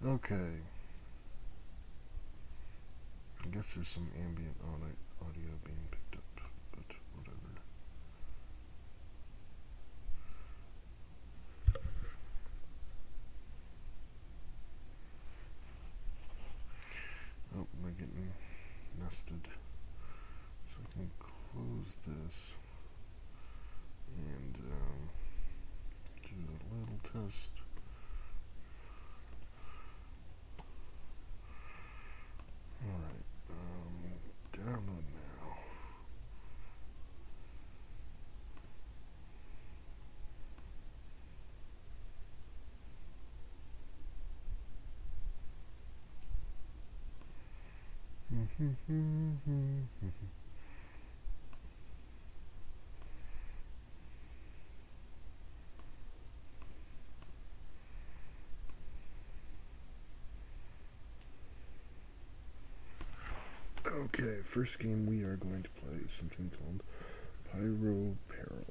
Okay. I guess there's some ambient audio being picked up, but whatever. Oh, we're getting nested. So I can close this and do a little test. Alright, download now. Okay, first game we are going to play is something called Pyro, Peril.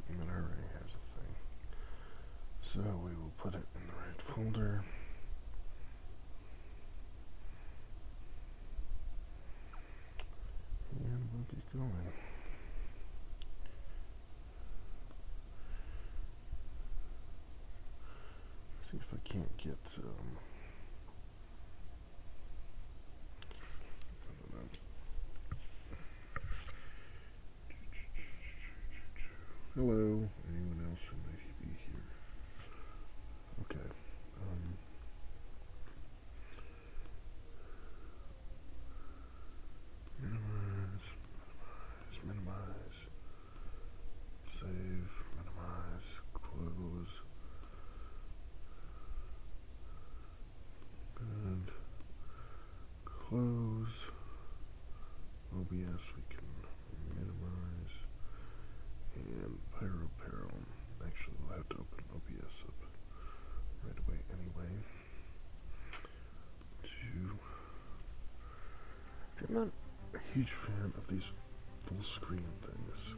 It already has a thing. So we will put it in the right folder. And we'll get going. See if I can't get hello, anyone else who might be here? Okay. Minimize. Save, minimize, close. Good. Close. OBS we can minimize. And Pyro Peril. Actually, we'll have to open OBS up right away anyway. I'm not a huge fan of these full screen things.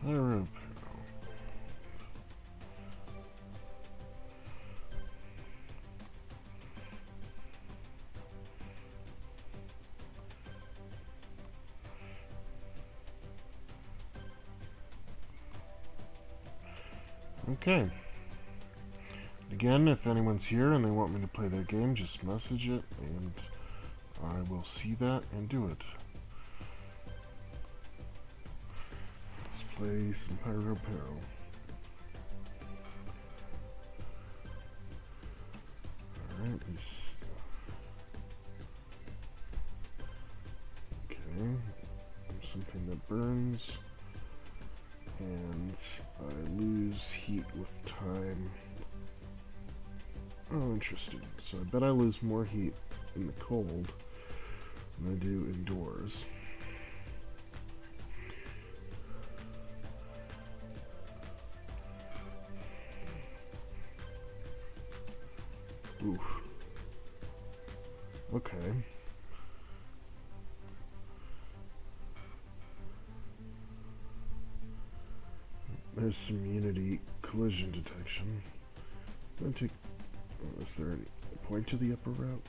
Pyro. Okay. Again, if anyone's here and they want me to play that game, just message it and I will see that and do it. Let's play some Pyro Peril. Alright, okay. Something that burns. And I lose heat with time. Oh, interesting. So I bet I lose more heat in the cold than I do indoors. Oof. Okay. There's some Unity collision detection. I'm gonna take. Oh, is there any point to the upper route?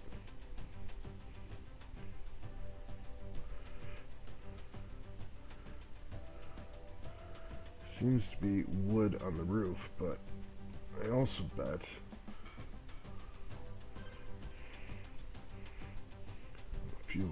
Seems to be wood on the roof, but I also bet fuel.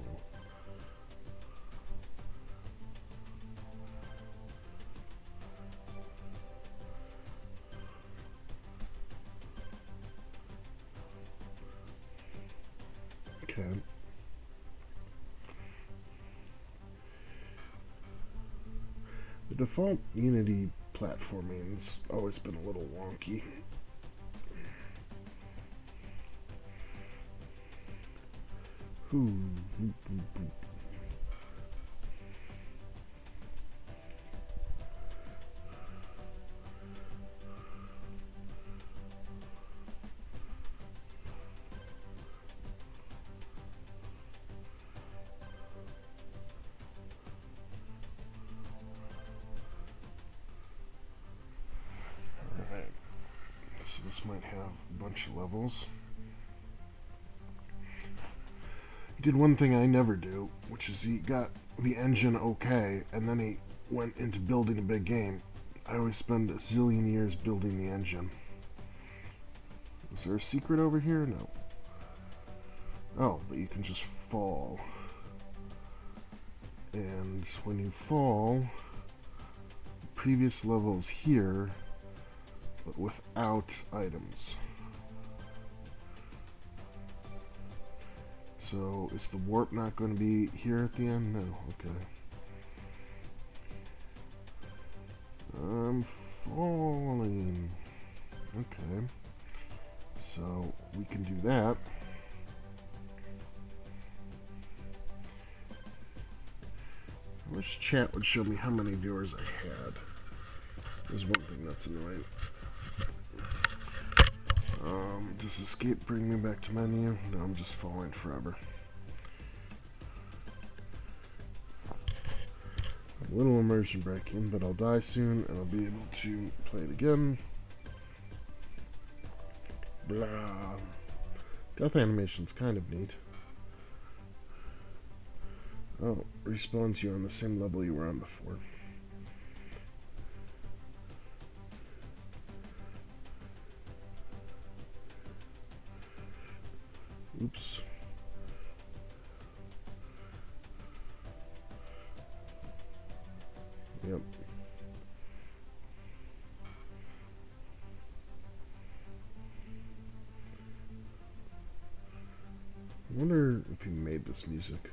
default Unity platforming's always been a little wonky. Alright, so this might have a bunch of levels. He did one thing I never do, which is he got the engine okay, and then he went into building a big game. I always spend a zillion years building the engine. Is there a secret over here? No. Oh, but you can just fall. And when you fall, the previous level is here, but without items. So, is the warp not going to be here at the end? No, okay. I'm falling. Okay. So, we can do that. I wish chat would show me how many viewers I had. There's one thing that's annoying. Does escape bring me back to menu? No, I'm just falling forever. A little immersion breaking, but I'll die soon and I'll be able to play it again. Blah. Death animation's kind of neat. Oh, respawns you on the same level you were on before. Oops. Yep. I wonder if he made this music.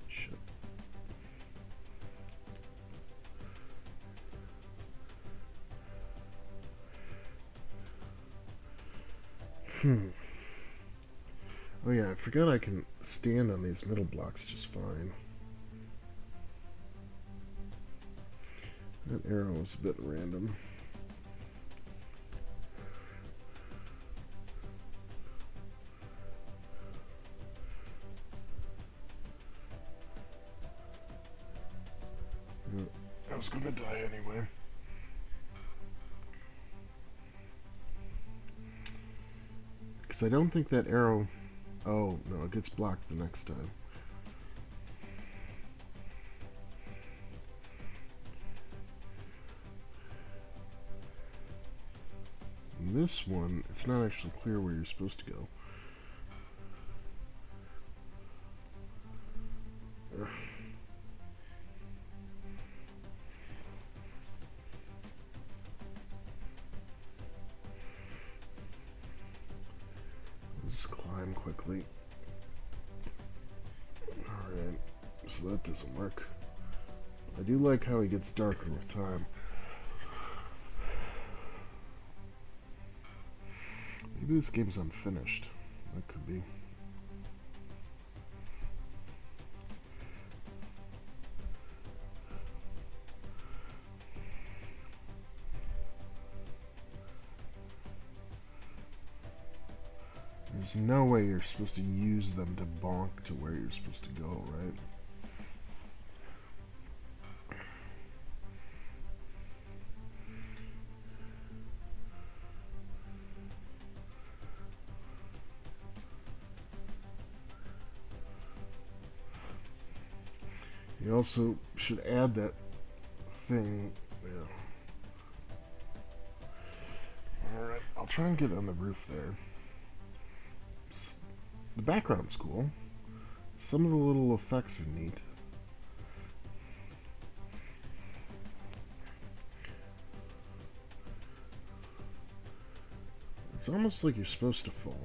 Shit. Oh yeah, I forgot I can stand on these middle blocks just fine. That arrow is a bit random. I was gonna die anyway. Because I don't think that arrow... Oh, no, it gets blocked the next time. And this one, it's not actually clear where you're supposed to go. Ugh. Just climb quickly. Alright, so that doesn't work. I do like how he gets darker with time. Maybe this game's unfinished. That could be. There's no way you're supposed to use them to bonk to where you're supposed to go, right? You also should add that thing. Yeah. Alright, I'll try and get on the roof there. The background's cool. Some of the little effects are neat. It's almost like you're supposed to fall.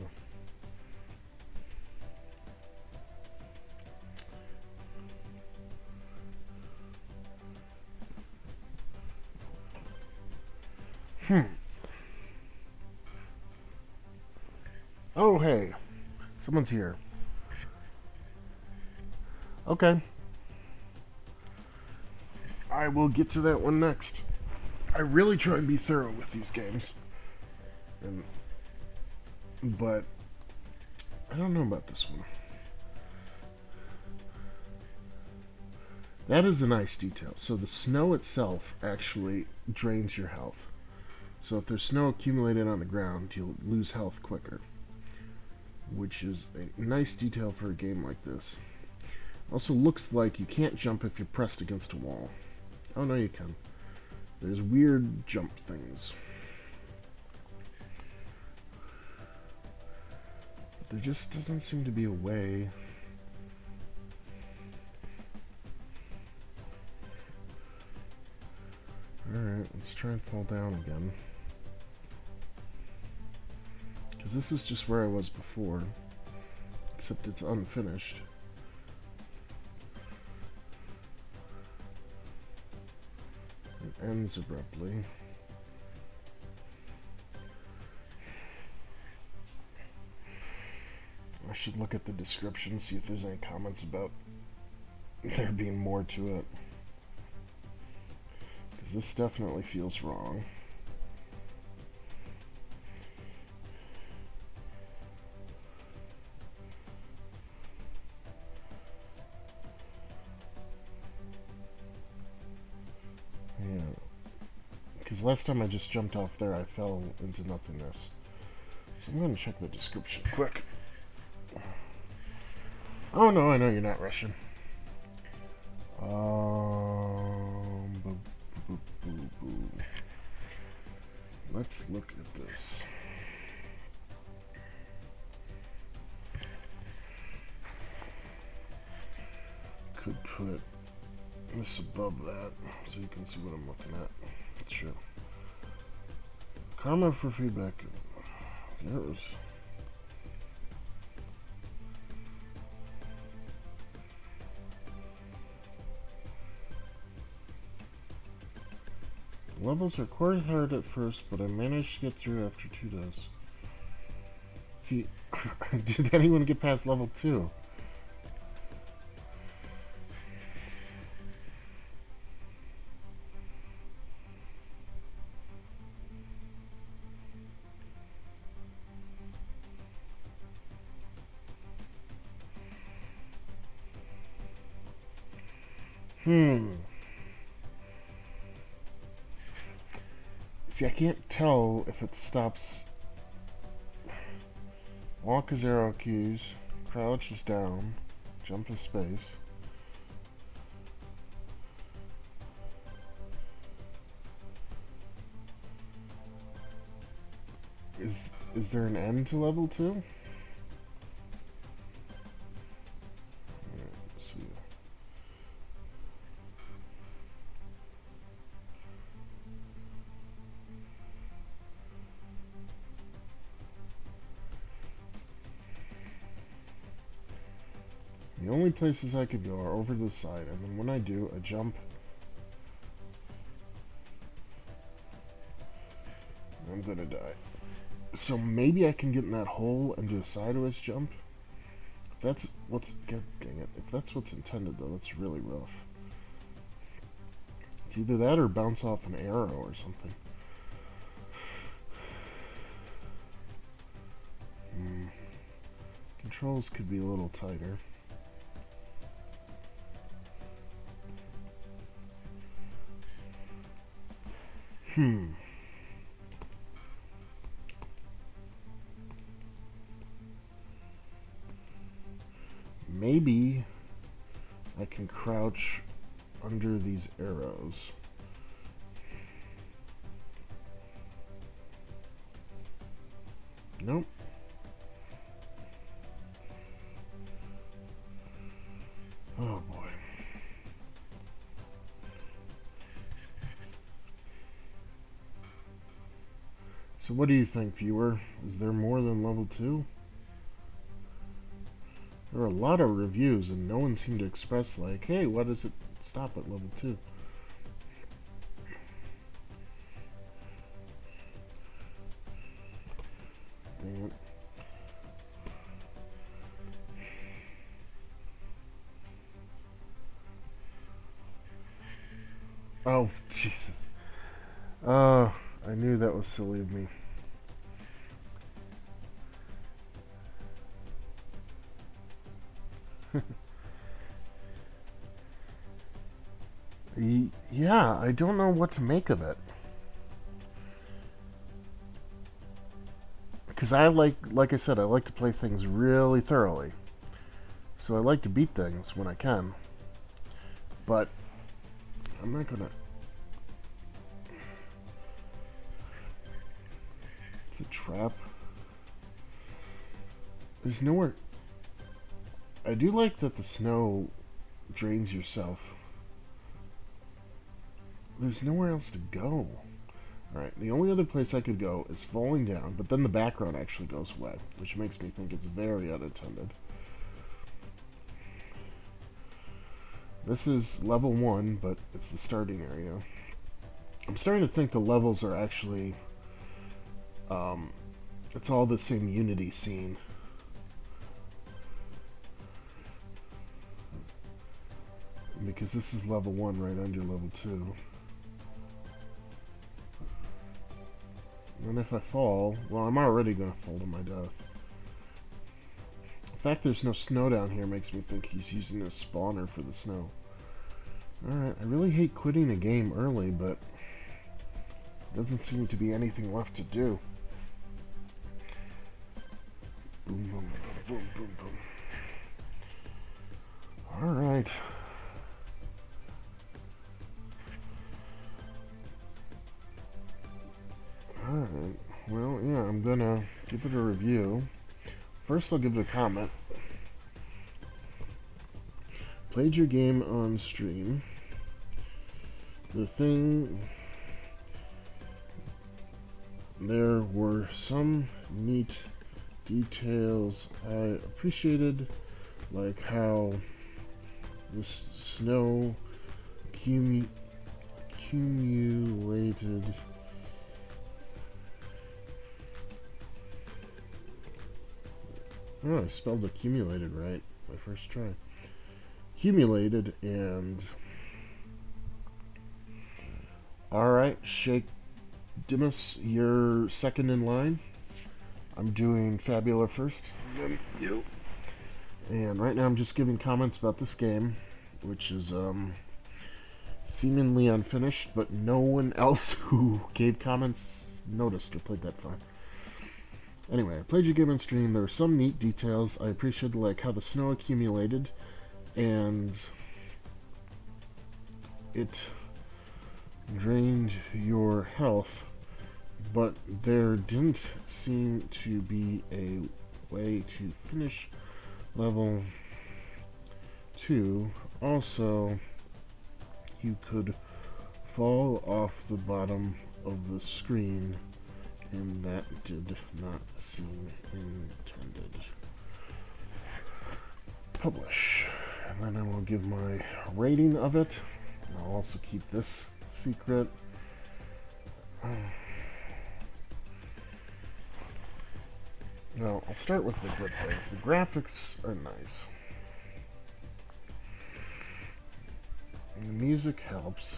Hmm. Oh, hey. Someone's here. Okay. I will get to that one next. I really try and be thorough with these games. But I don't know about this one. That is a nice detail. So the snow itself actually drains your health. So if there's snow accumulated on the ground, you'll lose health quicker. Which is a nice detail for a game like this. Also looks like you can't jump if you're pressed against a wall. Oh no, you can. There's weird jump things. But there just doesn't seem to be a way. Alright, let's try and fall down again. Because this is just where I was before. Except it's unfinished. It ends abruptly. I should look at the description, see if there's any comments about there being more to it. Because this definitely feels wrong. Yeah. Because last time I just jumped off there, I fell into nothingness. So I'm going to check the description quick. Oh no, I know you're not Russian. Boo, boo, boo, boo. Let's look at this. Could put this above that so you can see what I'm looking at. Sure. Karma for feedback. Yes. Levels are quite hard at first, but I managed to get through after 2 days. See, did anyone get past level 2? See, I can't tell if it stops. Walk is arrow keys, crouch is down, jump is space. Is there an end to level 2? Let's see. The only places I could go are over to the side, and then when I do, I jump. I'm gonna die. So maybe I can get in that hole and do a sideways jump. If that's what's... God dang it. If that's what's intended, though, that's really rough. It's either that or bounce off an arrow or something. Controls could be a little tighter. Maybe I can crouch under these arrows. Nope. Oh boy. So what do you think, viewer? Is there more than level 2? There are a lot of reviews and no one seemed to express like, hey, why does it stop at level 2? dang it. Oh, Jesus. I knew that was silly of me. Yeah, I don't know what to make of it. Because like I said, I like to play things really thoroughly. So I like to beat things when I can. But I'm not gonna... It's a trap. There's nowhere... I do like that the snow drains yourself. There's nowhere else to go. Alright, the only other place I could go is falling down, but then the background actually goes away, which makes me think it's very unintended. This is level 1, but it's the starting area. I'm starting to think the levels are actually... it's all the same Unity scene. Because this is level 1 right under level 2. And if I fall, well, I'm already going to fall to my death. The fact there's no snow down here makes me think he's using a spawner for the snow. Alright, I really hate quitting a game early, but doesn't seem to be anything left to do. Boom, boom, boom, boom, boom, boom. Alright. Alright, well, yeah, I'm gonna give it a review. First, I'll give it a comment. Played your game on stream. There were some neat details I appreciated, like how the snow accumulated. Oh, I spelled accumulated right my first try. Accumulated and... Alright, Shake Dimas, you're second in line. I'm doing Fabula first. Then you. And right now I'm just giving comments about this game, which is seemingly unfinished, but no one else who gave comments noticed or played that far. Anyway, I played your game on stream. There were some neat details. I appreciated like how the snow accumulated and it drained your health, but there didn't seem to be a way to finish level 2. Also, you could fall off the bottom of the screen, and that did not seem intended. Publish. And then I will give my rating of it. I'll also keep this secret. Now, I'll start with the good things. The graphics are nice. And the music helps.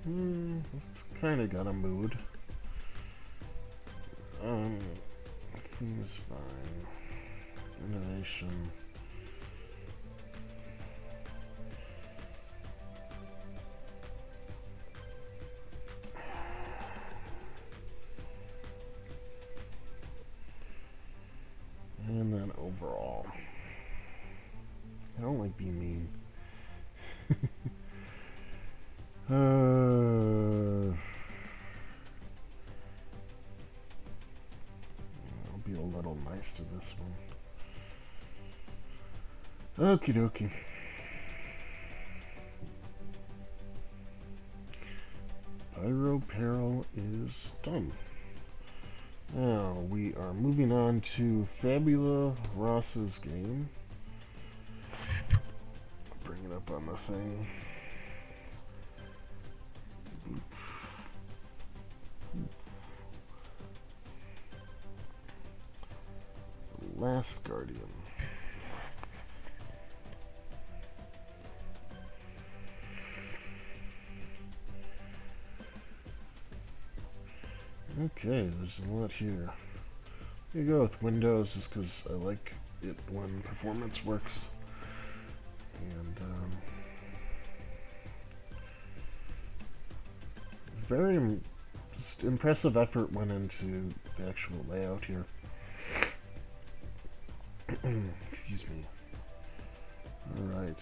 It's kind of got a mood. Theme is fine. Innovation. And then overall. I don't like being mean. I'll be a little nice to this one. Okie dokie. Pyro peril is done. Now we are moving on to Fabula Ross's game. Bring it up on the thing. Last Guardian. Okay, there's a lot here. You go with Windows just because I like it when performance works. And very just impressive effort went into the actual layout here. Excuse me. Alright.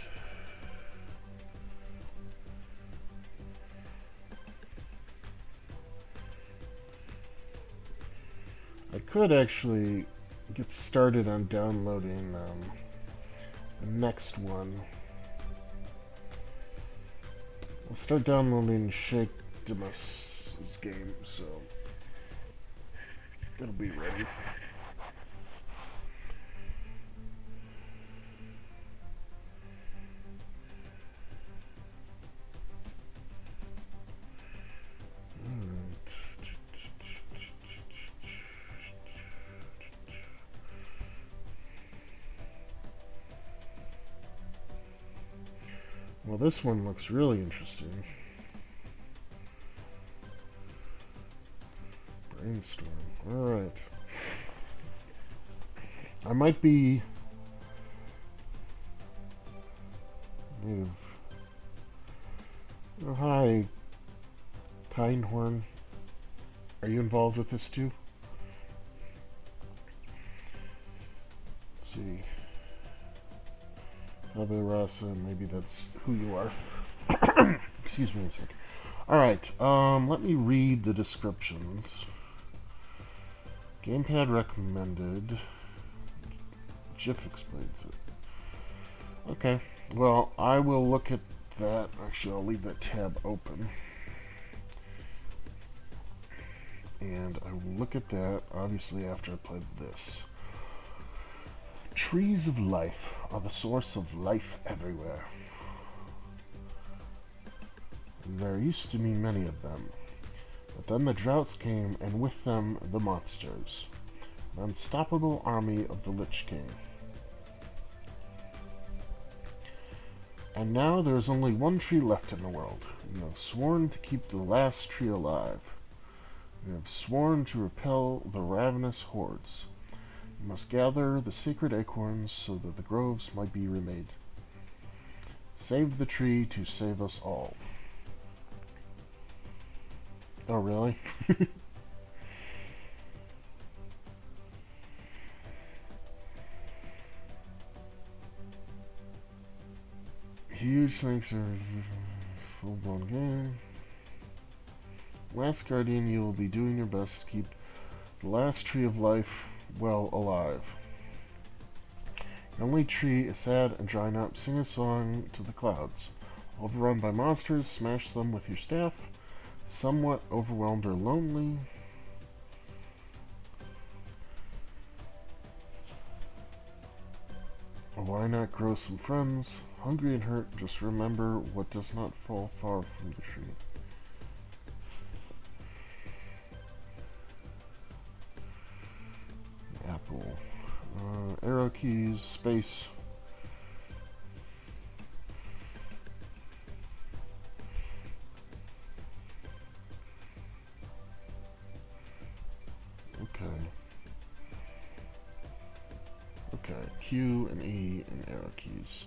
I could actually get started on downloading the next one. I'll start downloading Shake Demus' game, so it'll be ready. Well, this one looks really interesting. Brainstorm. Alright. I might be native. Oh, hi, Kindhorn. Are you involved with this too? Let's see. Rasa, maybe that's who you are. Excuse me a sec. Alright, let me read the descriptions. Gamepad recommended. Jif explains it. Okay, well, I will look at that. Actually, I'll leave that tab open. And I will look at that, obviously, after I play this. Trees of life are the source of life everywhere. There used to be many of them, but then the droughts came, and with them the monsters, an unstoppable army of the Lich King. And now there is only one tree left in the world. You have sworn to keep the last tree alive. You have sworn to repel the ravenous hordes. You must gather the sacred acorns so that the groves might be remade. Save the tree to save us all. Oh, really? Huge thanks for full-blown game. Last Guardian, you will be doing your best to keep the last tree of life well alive. Your only tree is sad and drying up. Sing a song to the clouds. Overrun by monsters, smash them with your staff. Somewhat overwhelmed or lonely. Why not grow some friends? Hungry and hurt, just remember what does not fall far from the tree. Apple. Arrow keys, space. Okay, Q and E and arrow keys.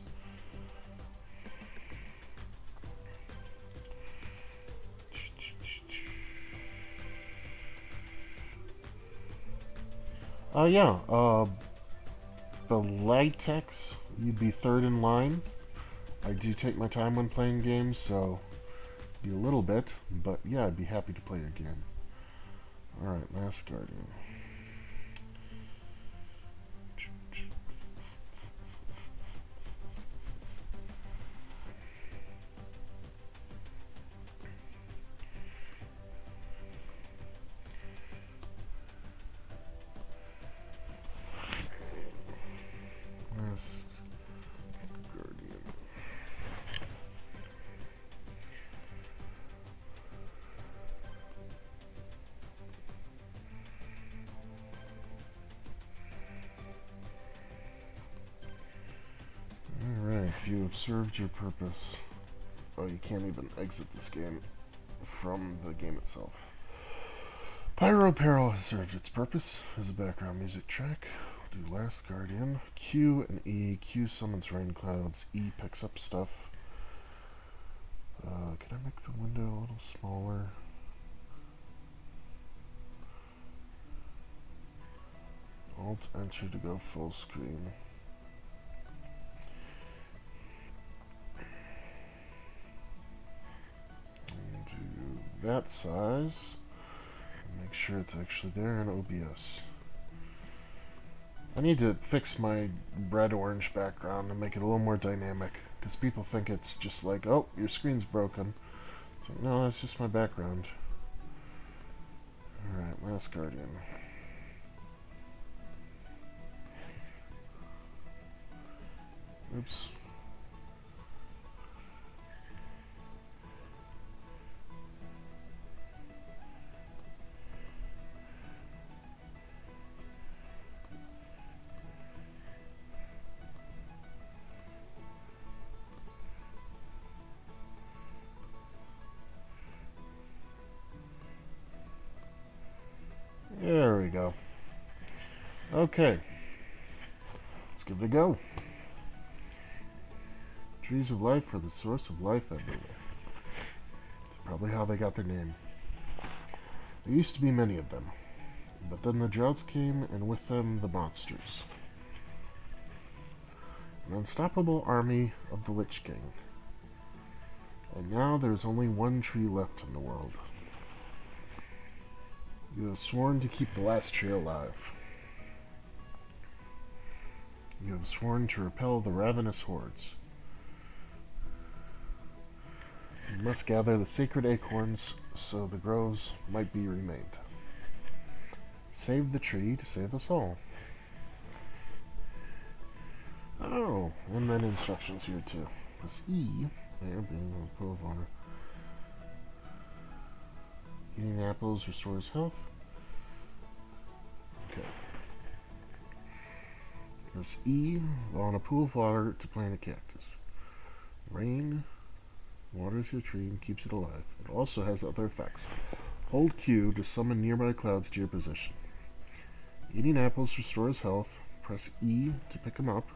Yeah, the latex, you'd be third in line. I do take my time when playing games, so be a little bit, but yeah, I'd be happy to play again. Alright, Last Guardian. have served your purpose. Oh, you can't even exit this game from the game itself. Pyro Peril has served its purpose as a background music track. We'll do Last Guardian. Q and E. Q summons rain clouds. E picks up stuff. Can I make the window a little smaller? Alt Enter to go full screen. And do that size. And make sure it's actually there in OBS. I need to fix my red orange background and make it a little more dynamic, because people think it's just like, oh, your screen's broken. It's like, no, that's just my background. Alright, Last Guardian. Oops. There we go. Okay. Let's give it a go. Trees of life are the source of life everywhere. That's probably how they got their name. There used to be many of them, but then the droughts came, and with them the monsters. An unstoppable army of the Lich King. And now there is only one tree left in the world. You have sworn to keep the last tree alive. You have sworn to repel the ravenous hordes. You must gather the sacred acorns so the groves might be remade. Save the tree to save us all. Oh, and then instructions here too. Press E. There, being a pool of water. Eating apples restores health. Okay. Press E while in a pool of water to plant a cactus. Rain waters your tree and keeps it alive. It also has other effects. Hold Q to summon nearby clouds to your position. Eating apples restores health. Press E to pick them up.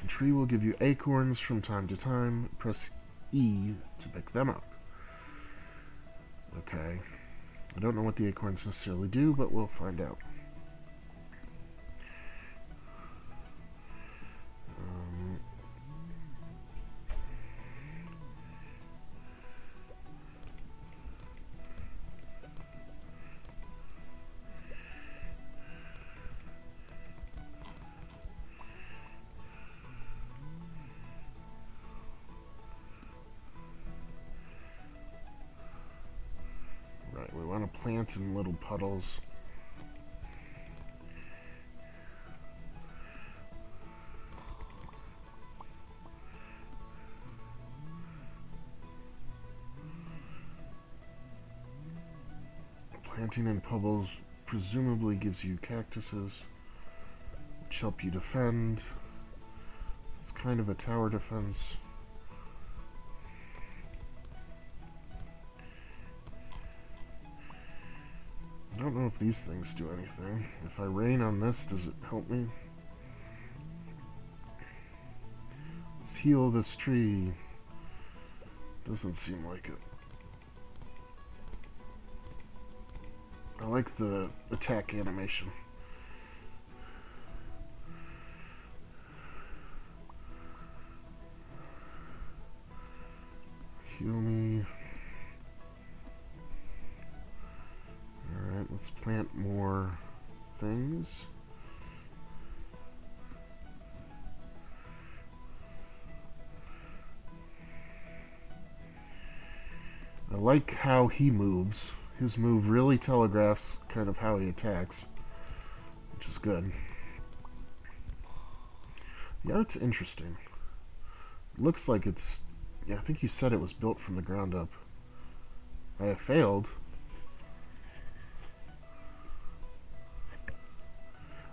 The tree will give you acorns from time to time. Press E to pick them up. Okay. I don't know what the acorns necessarily do, but we'll find out. We want to plant in little puddles. Planting in puddles presumably gives you cactuses, which help you defend. It's kind of a tower defense. I don't know if these things do anything. If I rain on this, does it help me? Let's heal this tree. Doesn't seem like it. I like the attack animation. Heal me. Alright, let's plant more things. I like how he moves. His move really telegraphs kind of how he attacks, which is good. The art's interesting. Looks like it's... yeah, I think you said it was built from the ground up. I have failed.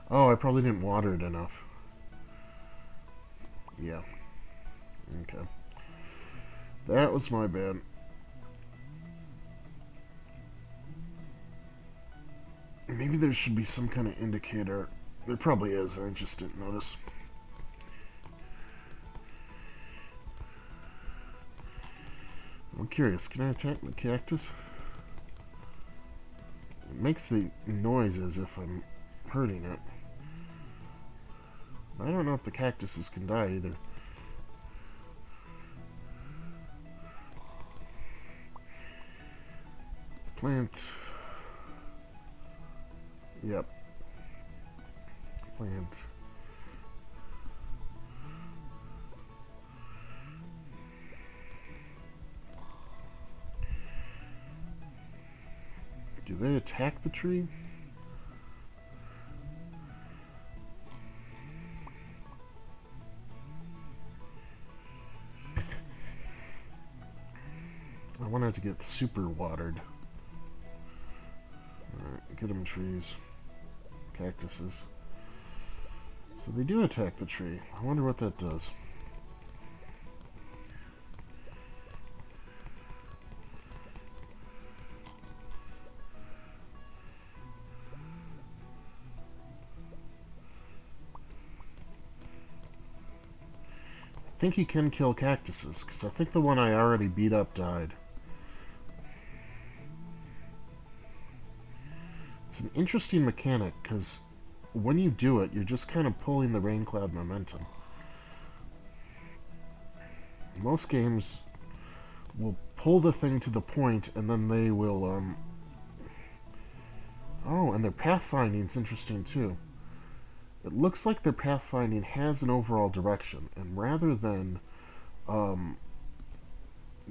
Oh, I probably didn't water it enough. Yeah. Okay. That was my bad. Maybe there should be some kind of indicator. There probably is, I just didn't notice. I'm curious, can I attack the cactus? It makes the noise as if I'm hurting it. I don't know if the cactuses can die either. Plant. Yep. Plant. Do they attack the tree? I want it to get super watered. Alright, get them trees. Cactuses. So they do attack the tree. I wonder what that does. I think he can kill cactuses, because I think the one I already beat up died. It's an interesting mechanic, because when you do it, you're just kind of pulling the rain cloud momentum. Most games will pull the thing to the point, and then they will, Oh, and their pathfinding's interesting, too. It looks like their pathfinding has an overall direction, and rather than,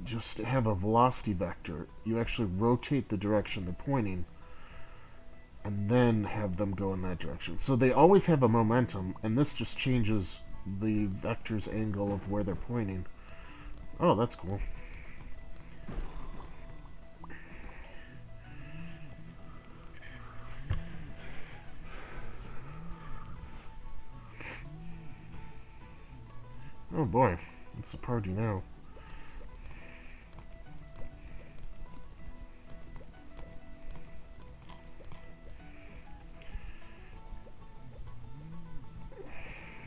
just have a velocity vector, you actually rotate the direction they're pointing, and then have them go in that direction. So they always have a momentum, and this just changes the vector's angle of where they're pointing. Oh, that's cool. Oh boy, it's a party now.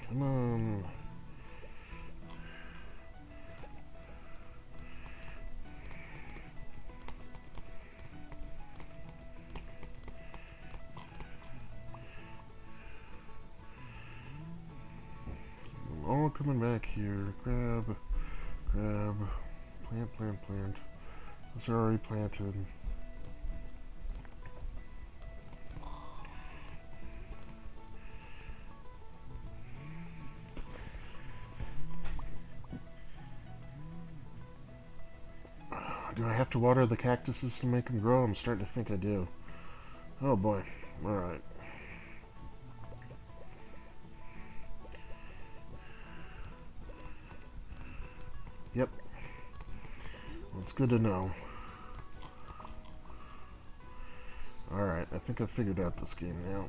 Come on. All coming back here. Grab, plant. Those are already planted. Do I have to water the cactuses to make them grow? I'm starting to think I do. Oh boy. Alright. Yep. That's good to know. Alright, I think I figured out this game now.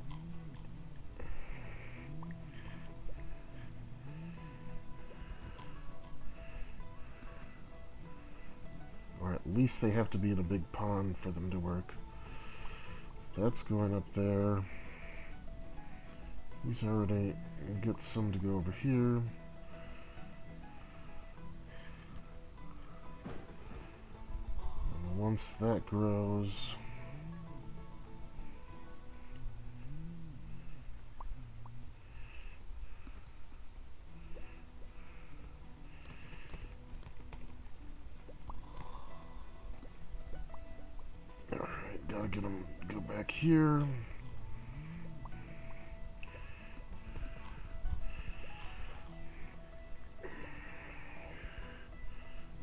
Or at least they have to be in a big pond for them to work. That's going up there. He's already get some to go over here. And once that grows, alright, gotta get him to go back here.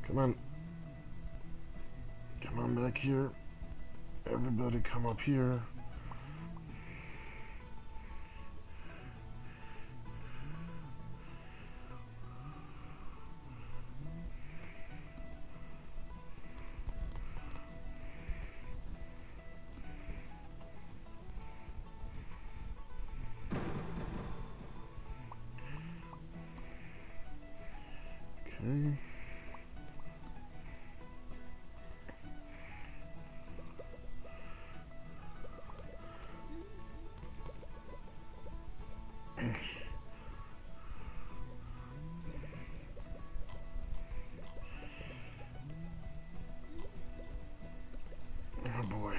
Come on. Come on back here. Everybody come up here. Okay. Oh boy.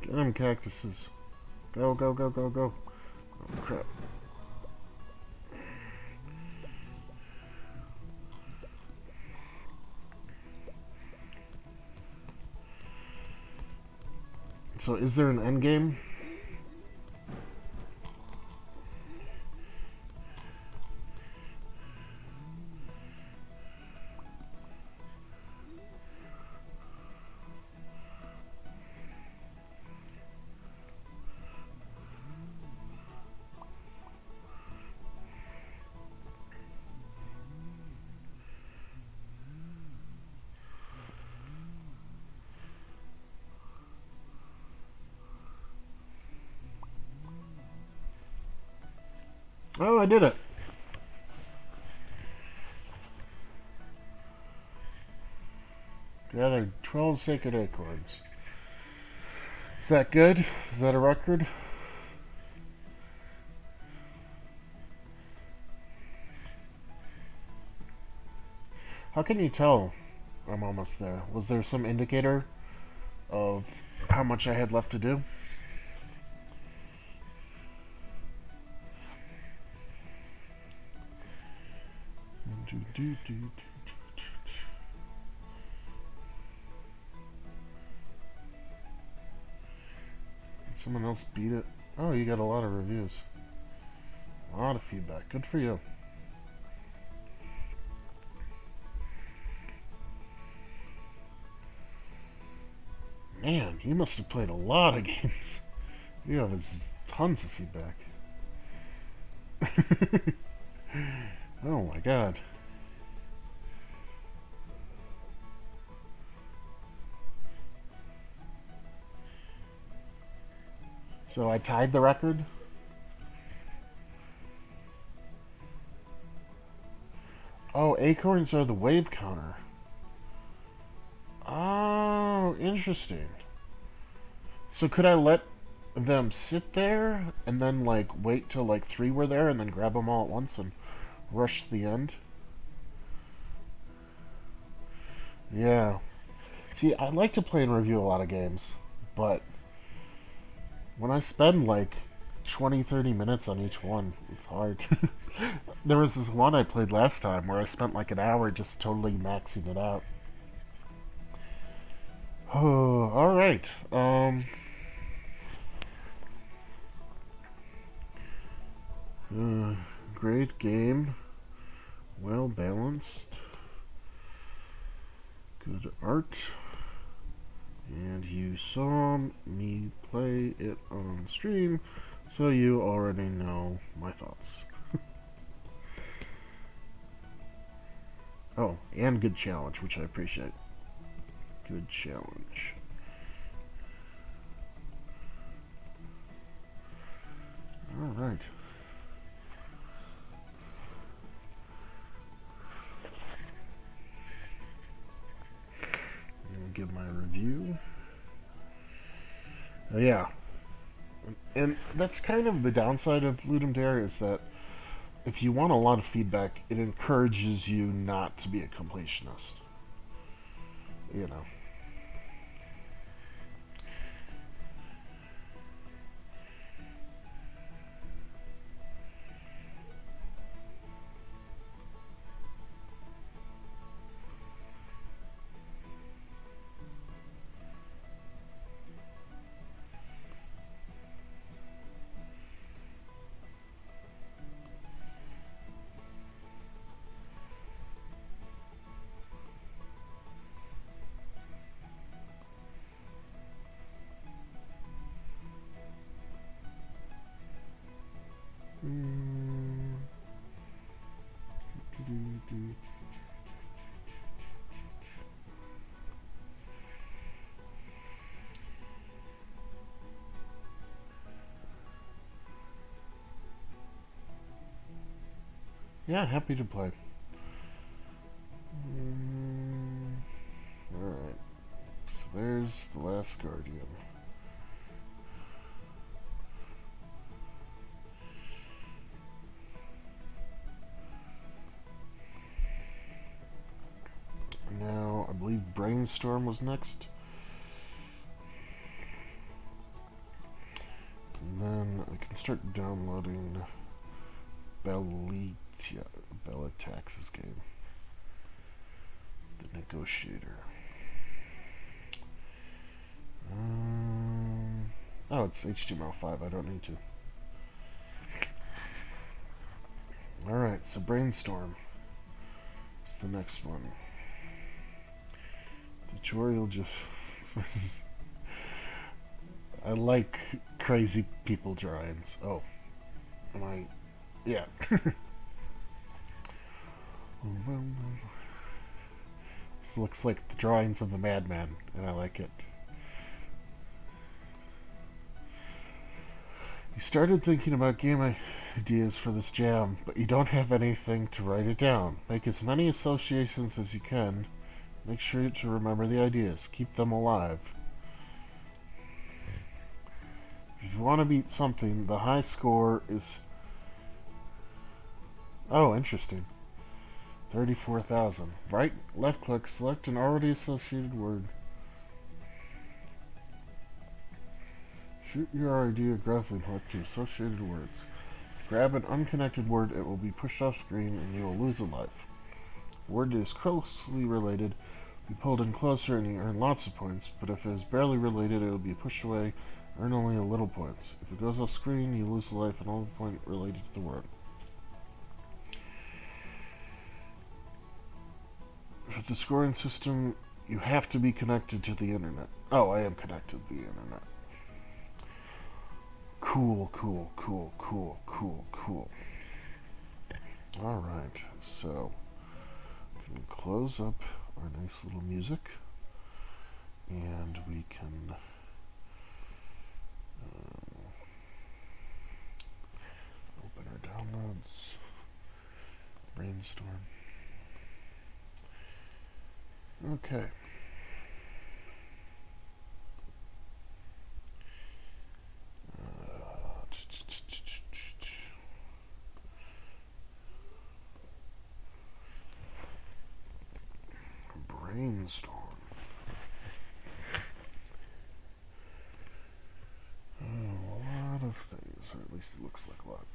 Get them cactuses. Go, go, go, go, go. Oh crap. So is there an end game? Oh, I did it. Gathered 12 sacred acorns. Is that good? Is that a record? How can you tell I'm almost there? Was there some indicator of how much I had left to do? Did someone else beat it? Oh, you got a lot of reviews. A lot of feedback. Good for you. Man, you must have played a lot of games. You have tons of feedback. Oh my god. So I tied the record? Oh, acorns are the wave counter. Oh, interesting. So could I let them sit there and then like wait till like 3 were there and then grab them all at once and rush to the end? Yeah. See, I like to play and review a lot of games, but when I spend like 20-30 minutes on each one, it's hard. There was this one I played last time where I spent like an hour just totally maxing it out. Oh, all right. Great game. Well balanced. Good art. And you saw me play it on stream, so you already know my thoughts. Oh, and good challenge, which I appreciate. Good challenge. Alright. I'll give my review. Oh, yeah. And that's kind of the downside of Ludum Dare, is that if you want a lot of feedback, it encourages you not to be a completionist. You know. Yeah, happy to play. Alright. So there's the last Guardian. Now, I believe Brainstorm was next. And then I can start downloading Bellatax's game. The Negotiator. Oh, it's HTML5. I don't need to. Alright, so Brainstorm is the next one. Tutorial just... I like crazy people drawings. Oh. Am I... Yeah. This looks like the drawings of a madman, and I like it. You started thinking about game ideas for this jam, but you don't have anything to write it down. Make as many associations as you can. Make sure to remember the ideas. Keep them alive. If you want to beat something, the high score is... Oh, interesting. 34,000. Right, left click, select an already associated word. Shoot your idea graphically hook to associated words. Grab an unconnected word, it will be pushed off screen and you will lose a life. Word is closely related, be pulled in closer and you earn lots of points, but if it is barely related, it will be pushed away, earn only a little points. If it goes off screen, you lose a life and all the point related to the word. For the scoring system, you have to be connected to the internet. Oh, I am connected to the internet. Cool. Alright, so we can close up our nice little music and we can open our downloads, Brainstorm. Okay. Brainstorm. A lot of things, or at least it looks like a lot.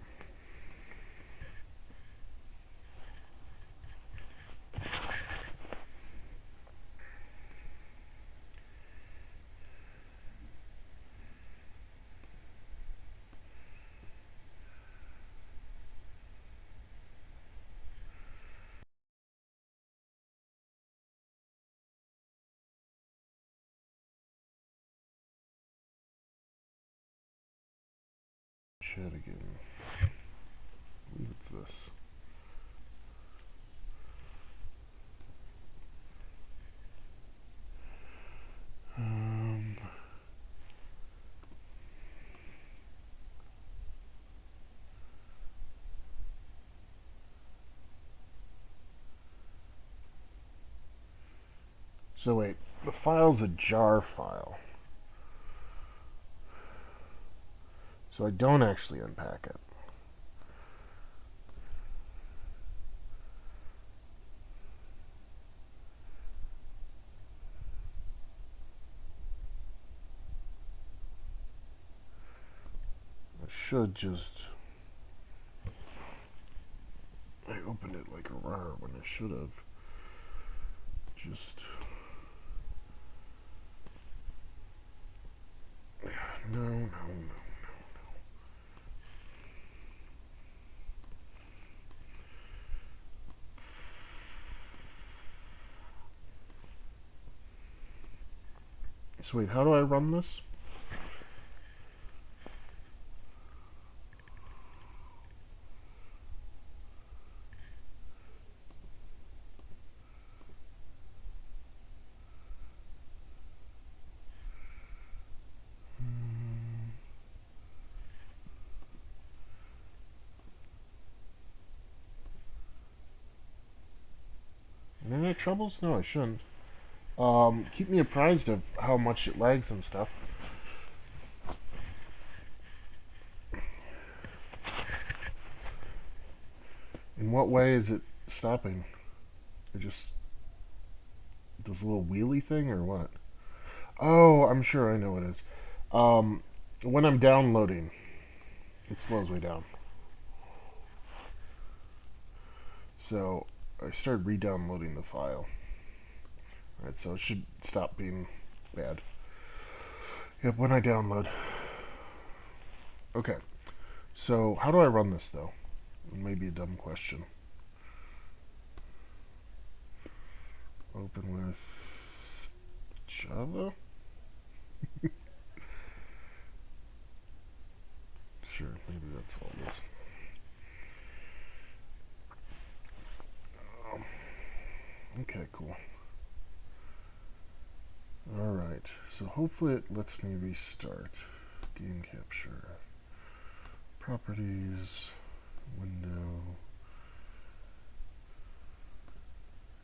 Chat again. I believe it's this. So wait, the file's a jar file. So I don't actually unpack it. I should just... I opened it like a rar when I should have just... No. So wait, how do I run this? troubles? No, I shouldn't. Keep me apprised of how much it lags and stuff. In what way is it stopping? It just does a little wheelie thing or what? Oh, I'm sure I know what it is. When I'm downloading, it slows way down. So I started re-downloading the file. Alright, so it should stop being bad. Yep, when I download. Okay, so how do I run this though? Maybe a dumb question. Open with Java? Sure, maybe that's all it is. Okay, cool. Alright, so hopefully it lets me restart. Game capture. Properties. Window.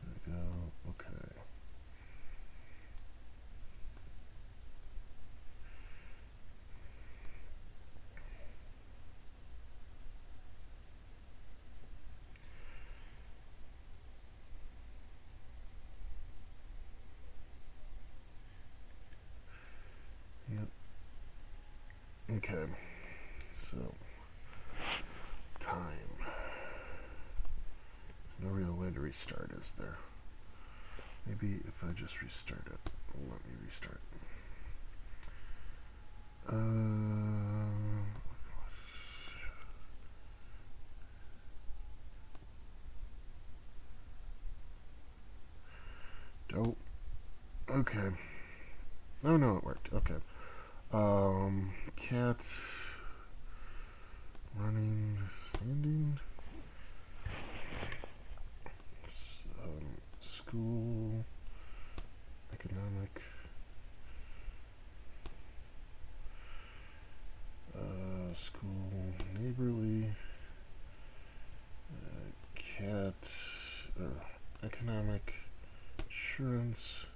There we go. Okay. Yep. Okay. So, time. No real way to restart, is there? Maybe if I just restart it, it'll let me restart. Dope. Okay. Oh no, it worked. Okay. Cat running, standing. School, economic, school, neighborly, cat, economic, insurance,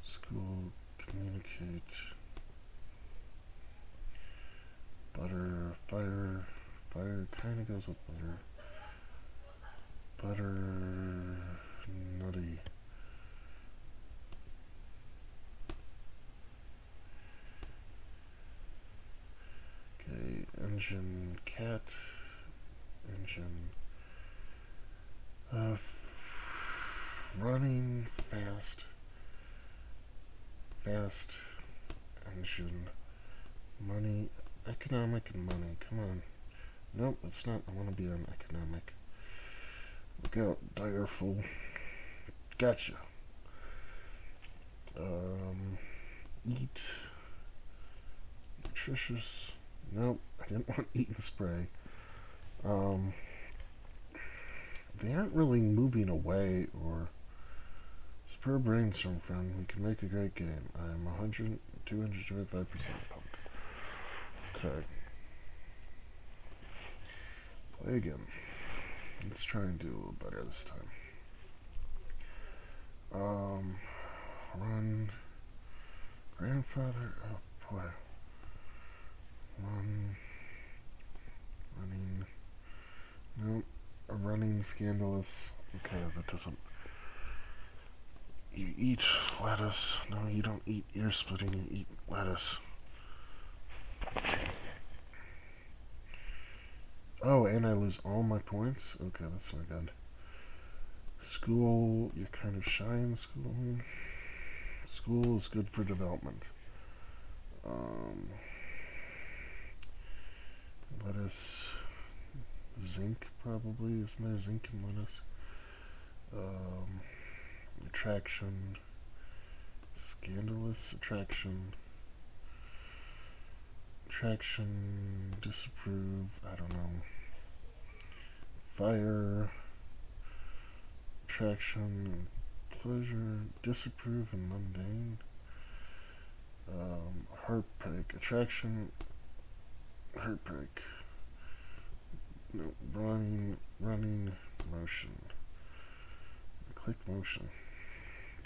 school, communicate, butter, fire, fire kind of goes with butter, butter, nutty. Okay, engine, cat, engine, running, fast, fast, engine, money, economic and money, come on. Nope, that's not, I want to be on economic. Look out, direful. Gotcha. Eat. Nutritious. Nope, I didn't want eat and spray. They aren't really moving away or... Per Brainstorm friend, we can make a great game. I'm 225% pumped. Okay. Play again. Let's try and do a little better this time. Run. Grandfather. Oh boy. Running. Nope. A running scandalous. Okay, that doesn't. You eat lettuce. No, you don't eat ear splitting, you eat lettuce. Oh, and I lose all my points? Okay, that's not good. School, you're kind of shy in school. School is good for development. Lettuce, zinc probably, isn't there zinc in lettuce? Attraction, scandalous, attraction, disapprove, I don't know. Fire, attraction, pleasure, disapprove, and mundane. Heartbreak, attraction, heartbreak. No, running, motion. Click motion.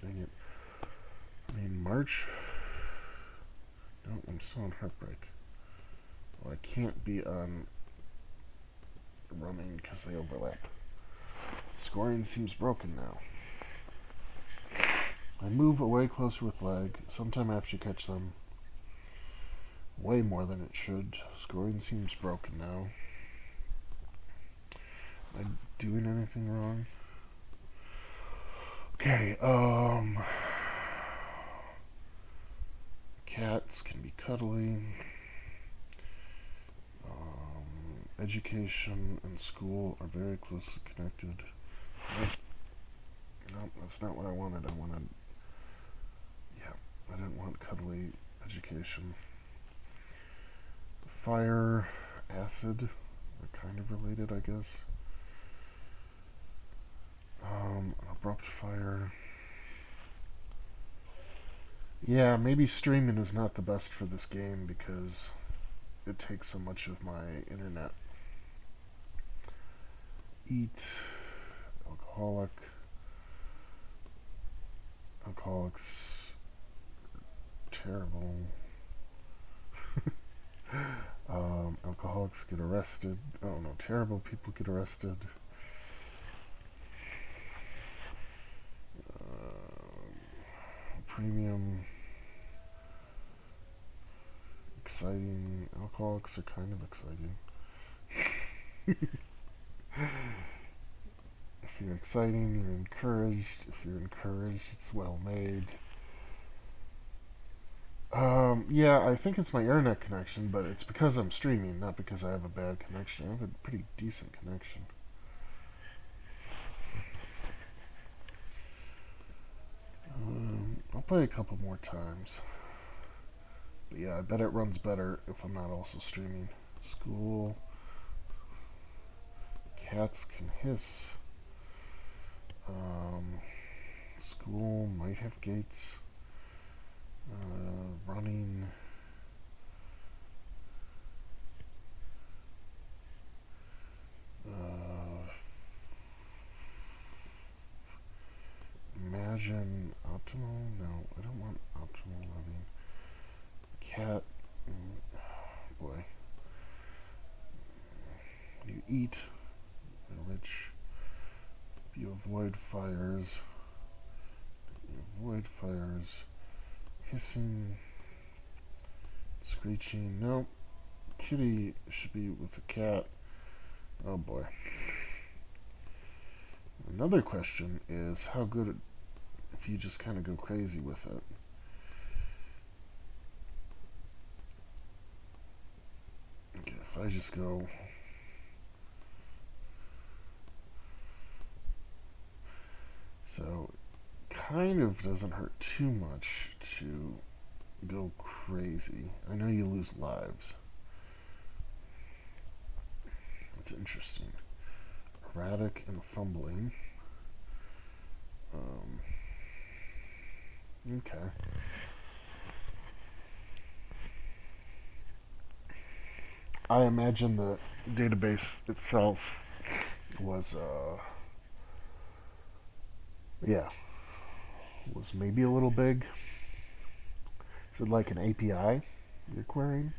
Dang it. I mean, March? No, I'm still on Heartbreak. Well, I can't be on running because they overlap. Scoring seems broken now. I move away closer with lag, sometime after you catch them. Way more than it should. Scoring seems broken now. Am I doing anything wrong? Okay, cats can be cuddly. Education and school are very closely connected. Nope, that's not what I wanted. I didn't want cuddly education. Fire, acid are kind of related, I guess. An abrupt fire. Yeah, maybe streaming is not the best for this game because it takes so much of my internet. Eat, alcoholic. Alcoholics, terrible. Alcoholics get arrested. Oh no, terrible people get arrested. Premium, exciting. Alcoholics are kind of exciting. If you're exciting, you're encouraged. If you're encouraged, it's well made. Yeah, I think it's my internet connection, but it's because I'm streaming, not because I have a bad connection. I have a pretty decent connection. I'll play a couple more times. But yeah, I bet it runs better if I'm not also streaming. School. Cats can hiss. School might have gates. Running. Imagine optimal? No, I don't want optimal running. Cat. Boy. You eat. You're rich. You avoid fires. You avoid fires. Hissing. Screeching. Nope. Kitty should be with the cat. Oh boy. Another question is how good if you just kind of go crazy with it. Okay, if I just go... So, kind of doesn't hurt too much to go crazy. I know you lose lives. It's interesting. Erratic and fumbling. Okay. I imagine the database itself was, was maybe a little big. Is it like an API you're querying?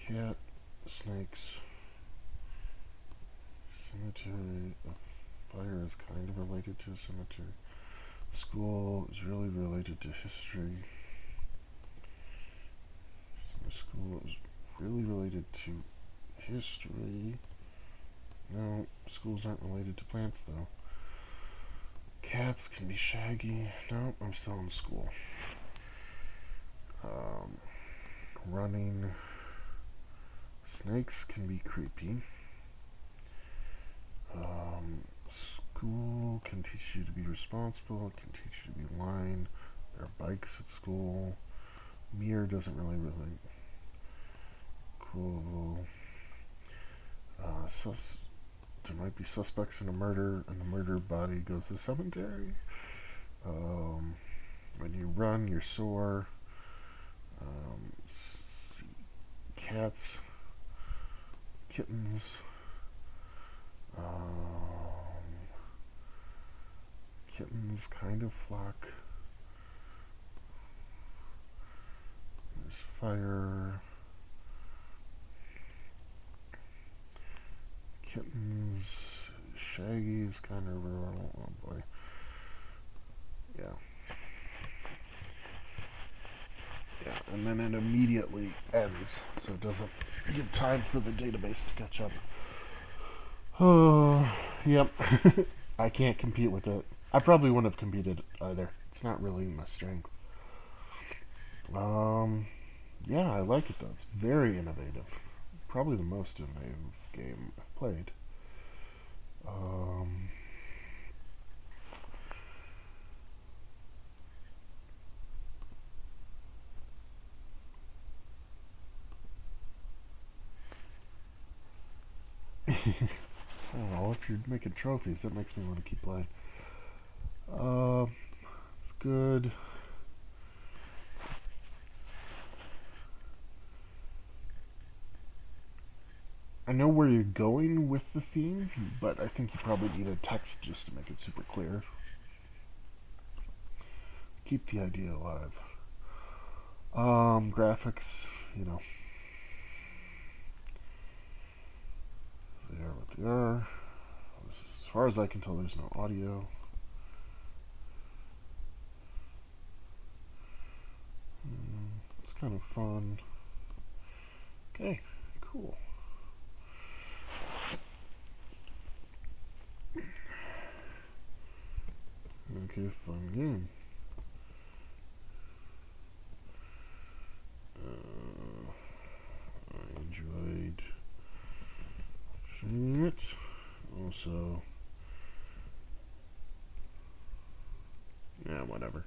Cat, snakes, cemetery. A fire is kind of related to a cemetery. School is really related to history. School is really related to history. No, schools aren't related to plants though. Cats can be shaggy. No, I'm still in school. Running. Snakes can be creepy. School can teach you to be responsible. It can teach you to be lying. There are bikes at school. Mirror doesn't really relate. Cool. There might be suspects in a murder, and the murder body goes to the cemetery. When you run, you're sore. Cats, kittens, kittens kind of flock. There's fire. Kittens, Shaggy's kind of rural. Oh boy. Yeah. Yeah, and then it immediately ends, so it doesn't give time for the database to catch up. Oh, yep. I can't compete with it. I probably wouldn't have competed either. It's not really my strength. Yeah, I like it though. It's very innovative. Probably the most innovative game I've played. I don't know, if you're making trophies, that makes me want to keep playing. It's good. I know where you're going with the theme, but I think you probably need a text just to make it super clear. Keep the idea alive. Graphics, you know, they are what they are. As far as I can tell, there's no audio. It's kind of fun. Okay, cool. Okay, fun game. I enjoyed seeing it. Also, yeah, whatever.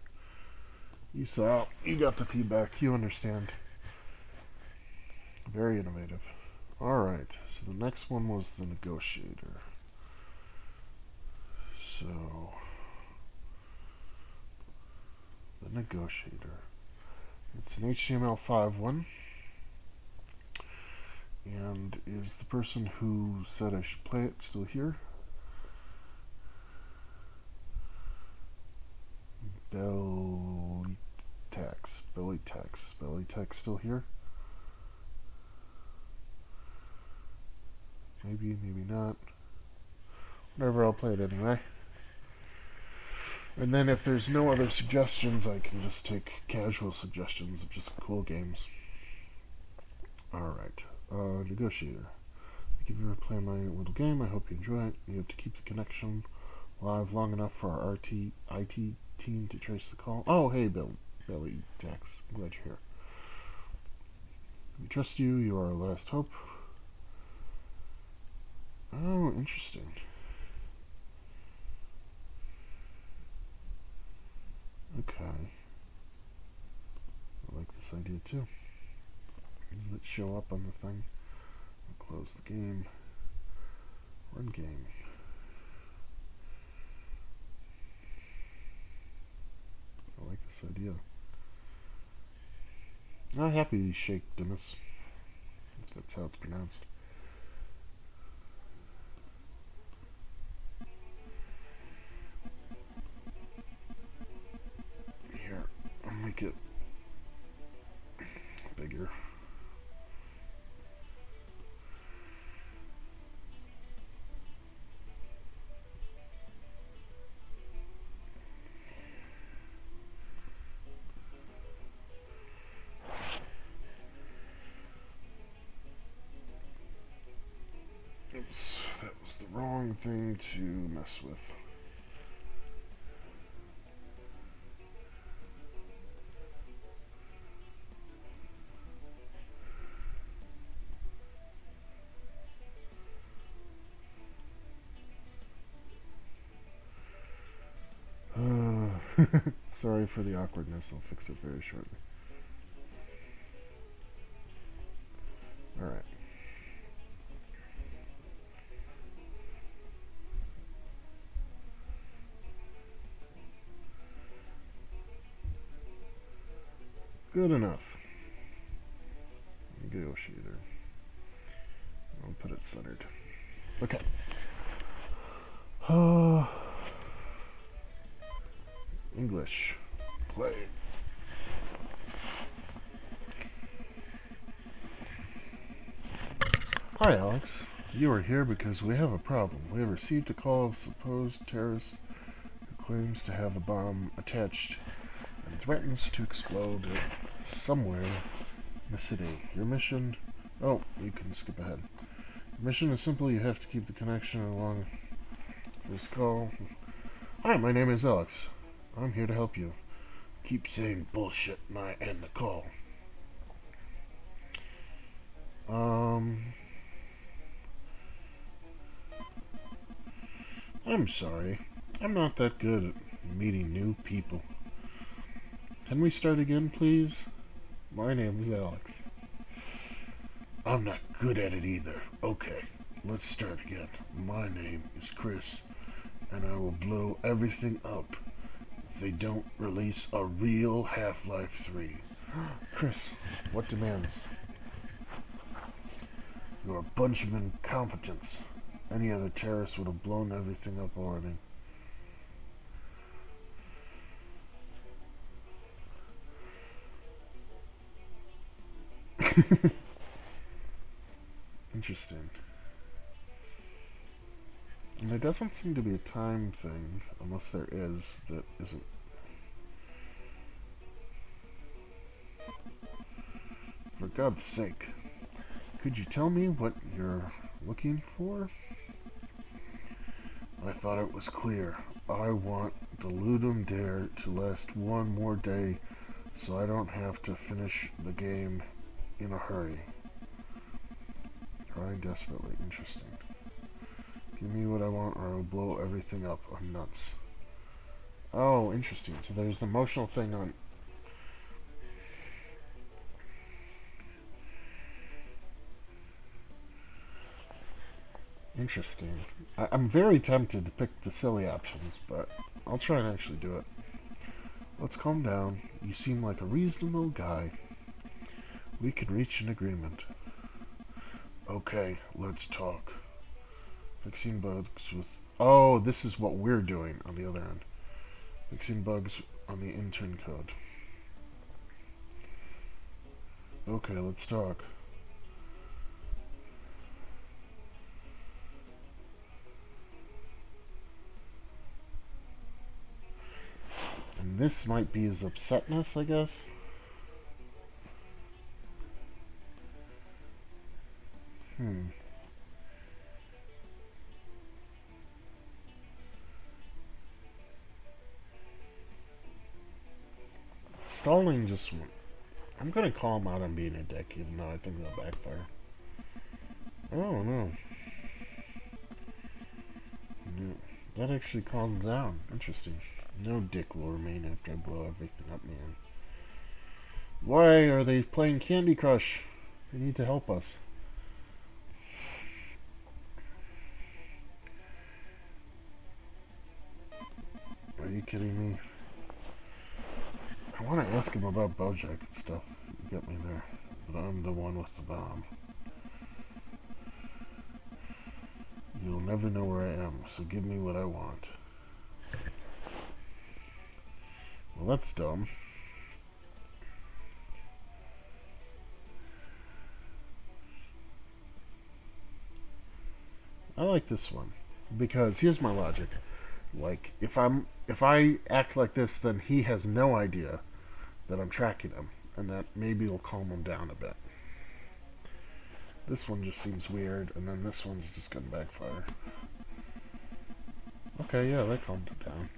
You saw, you got the feedback, you understand. Very innovative. Alright, so the next one was the Negotiator. So, the Negotiator. It's an HTML5 one. And is the person who said I should play it still here? Bellytex still here? Maybe, maybe not. Whatever, I'll play it anyway. And then if there's no other suggestions, I can just take casual suggestions of just cool games. Alright, Negotiator. Thank you for playing my little game. I hope you enjoy it. You have to keep the connection live long enough for our IT team to trace the call. Oh, hey, Belly Tex. I'm glad you're here. We trust you. You are our last hope. Oh, interesting. Okay. I like this idea too. Does it show up on the thing? I'll close the game. Run game. I like this idea. I'm happy shake Dimas. If that's how it's pronounced. Here, I'll make it bigger. Oops, that was the wrong thing to mess with. Sorry for the awkwardness, I'll fix it very shortly. Alright. Good enough. Negotiator. I'll put it centered. Okay. English. Play. Hi, Alex. You are here because we have a problem. We have received a call of a supposed terrorist who claims to have a bomb attached and threatens to explode it somewhere in the city. Your mission... Oh, you can skip ahead. Your mission is simple. You have to keep the connection along this call. Hi, my name is Alex. I'm here to help you. Keep saying bullshit and I end the call. I'm sorry. I'm not that good at meeting new people. Can we start again, please? My name is Alex. I'm not good at it either. Okay, let's start again. My name is Chris, and I will blow everything up if they don't release a real Half-Life 3. Chris, what demands? You're a bunch of incompetents. Any other terrorist would have blown everything up already. Interesting. And there doesn't seem to be a time thing, unless there is, that isn't. For God's sake, could you tell me what you're looking for? I thought it was clear. I want the Ludum Dare to last one more day so I don't have to finish the game in a hurry. Trying desperately. Interesting. Give me what I want or I'll blow everything up. I'm nuts. Oh, interesting. So there's the emotional thing on... Interesting. I'm very tempted to pick the silly options, but I'll try and actually do it. Let's calm down. You seem like a reasonable guy. We can reach an agreement. Okay, let's talk. Fixing bugs with... Oh, this is what we're doing on the other end. Fixing bugs on the intern code. Okay, let's talk. And this might be his upsetness, I guess. Stalling just... I'm gonna call him out on being a dick, even though I think that'll backfire. Oh, no. No. That actually calmed him down. Interesting. No dick will remain after I blow everything up, man. Why are they playing Candy Crush? They need to help us. Are you kidding me? I want to ask him about Bojack and stuff. You got me there. But I'm the one with the bomb. You'll never know where I am, so give me what I want. Well, that's dumb. I like this one. Because here's my logic. Like, if I act like this, then he has no idea that I'm tracking him, and that maybe will calm him down a bit. This one just seems weird, and then this one's just gonna backfire. Okay, yeah, that calmed him down.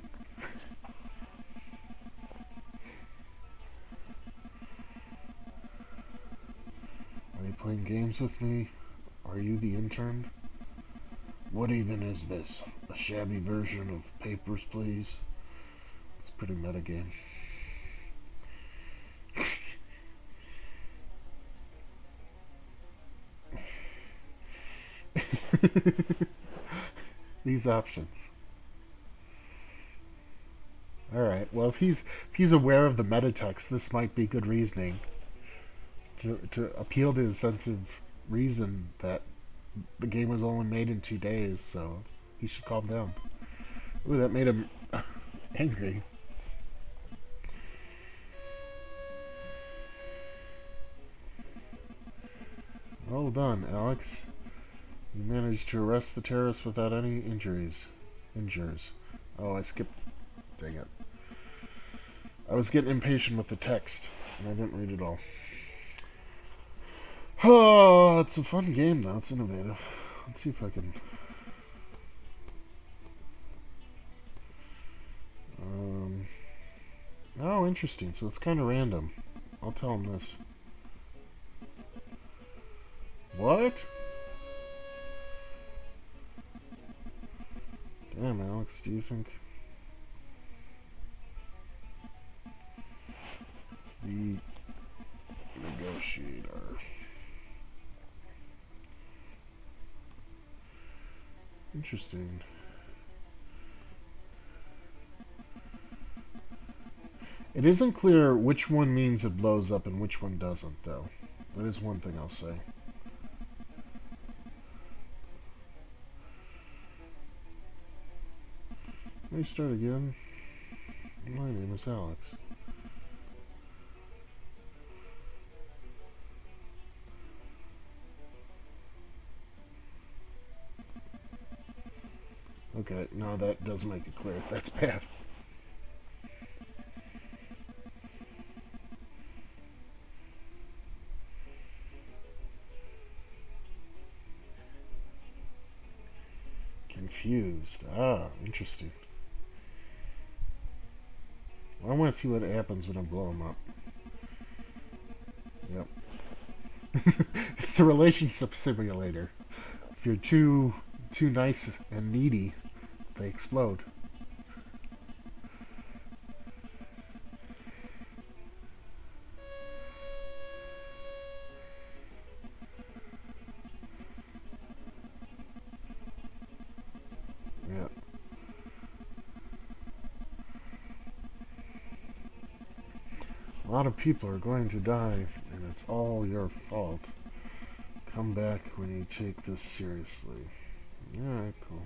Are you playing games with me? Are you the intern? What even is this? A shabby version of Papers, Please? It's a pretty metagame. These options. All right. Well, if he's aware of the meta text, this might be good reasoning to appeal to his sense of reason that the game was only made in 2 days, so he should calm down. Ooh, that made him angry. Well done, Alex. You managed to arrest the terrorists without any injures. Oh, I skipped. Dang it. I was getting impatient with the text, and I didn't read it all. Oh, it's a fun game, though. It's innovative. Let's see if I can... Oh, interesting. So it's kind of random. I'll tell him this. What? Damn, Alex, do you think... The Negotiator... Interesting. It isn't clear which one means it blows up and which one doesn't, though. That is one thing I'll say. Let me start again. My name is Alex. Okay, no, that does make it clear. That's bad. Confused. Ah, interesting. Well, I want to see what happens when I blow them up. Yep. It's a relationship simulator. If you're too nice and needy, they explode. Yep. A lot of people are going to die, and it's all your fault. Come back when you take this seriously. Alright, cool.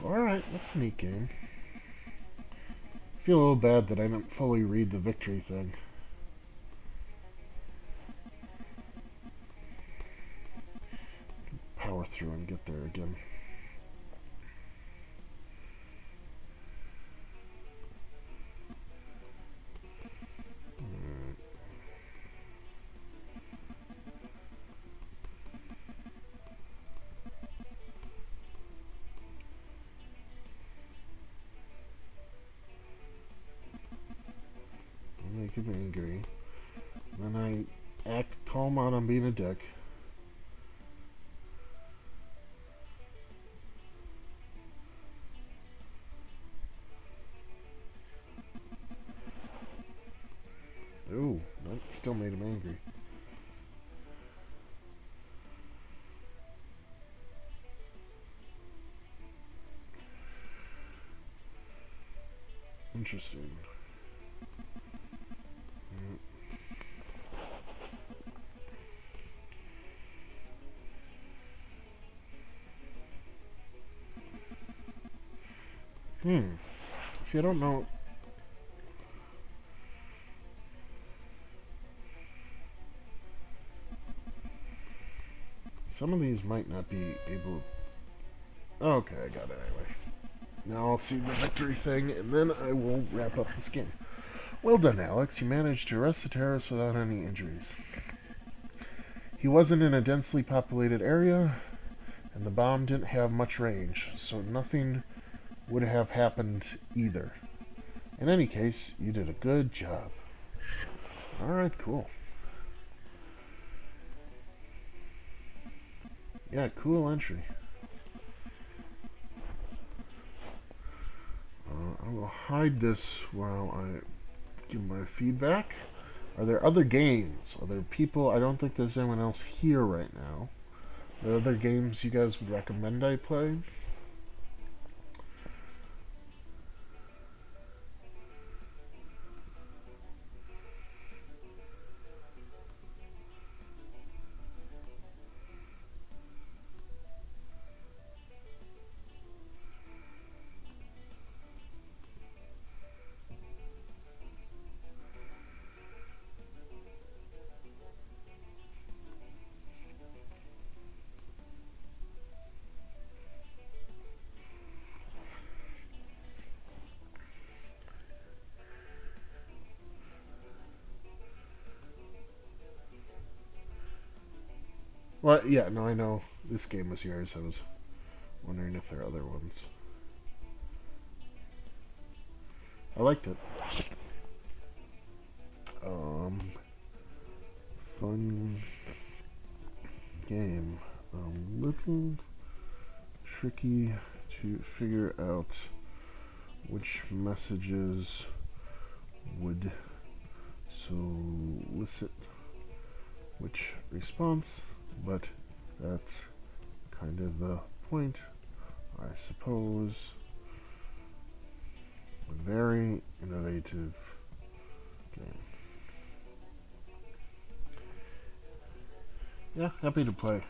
Alright, that's a neat game. I feel a little bad that I didn't fully read the victory thing. Power through and get there again. Make him angry. Then I call him out on being a dick. Ooh, that still made him angry. Interesting. See, I don't know. Some of these might not be able... Okay, I got it anyway. Now I'll see the victory thing, and then I will wrap up this game. Well done, Alex. You managed to arrest the terrorist without any injuries. He wasn't in a densely populated area, and the bomb didn't have much range, so nothing would have happened either. In any case, you did a good job. Alright, cool. Yeah, cool entry. I will hide this while I give my feedback. Are there other games? Are there people? I don't think there's anyone else here right now. Are there other games you guys would recommend I play? Well, yeah, no, I know this game was yours. I was wondering if there are other ones. I liked it. Fun game. Little tricky to figure out which messages would solicit which response, but that's kind of the point, I suppose. A very innovative game. Yeah, happy to play.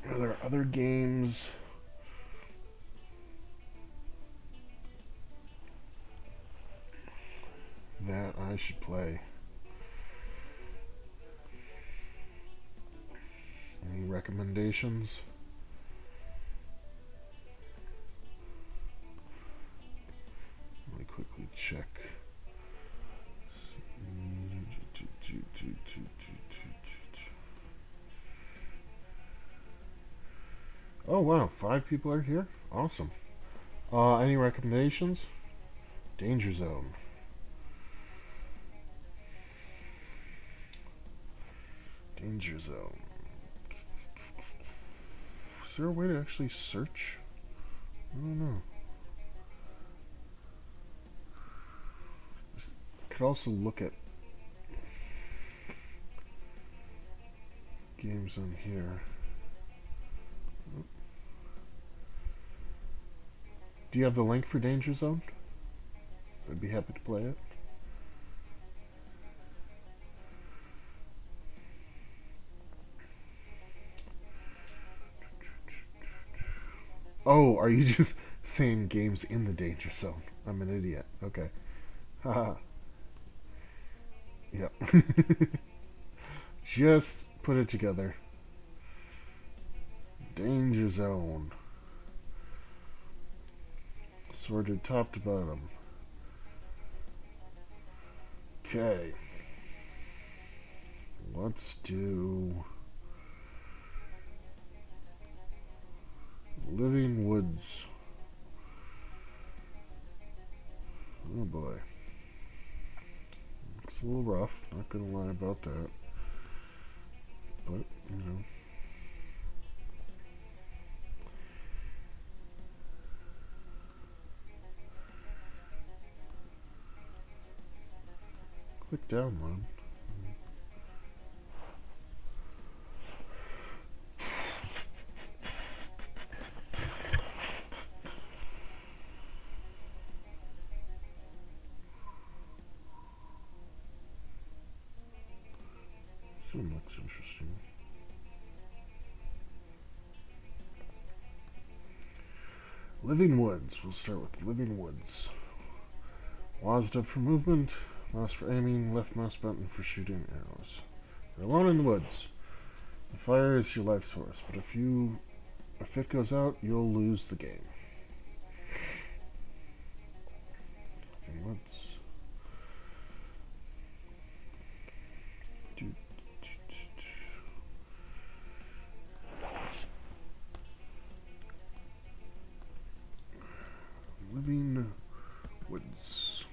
Are there other games that I should play? Any recommendations? Let me quickly check. Oh wow, 5 people are here? Awesome. Any recommendations? Danger Zone. Danger Zone. Is there a way to actually search? I don't know. I could also look at games on here. Do you have the link for Danger Zone? I'd be happy to play it. Oh, are you just saying games in the Danger Zone? I'm an idiot. Okay. Haha. Yep. Just put it together. Danger Zone. Sorted top to bottom. Okay. Let's do Living Woods. Oh boy. It's a little rough, not gonna lie about that. But, you know. Click download. This one looks interesting. Living Woods. We'll start with Living Woods. WASD for movement, mouse for aiming, left mouse button for shooting arrows. You're alone in the woods. The fire is your life source, but if it goes out, you'll lose the game. Living Woods. Living Woods.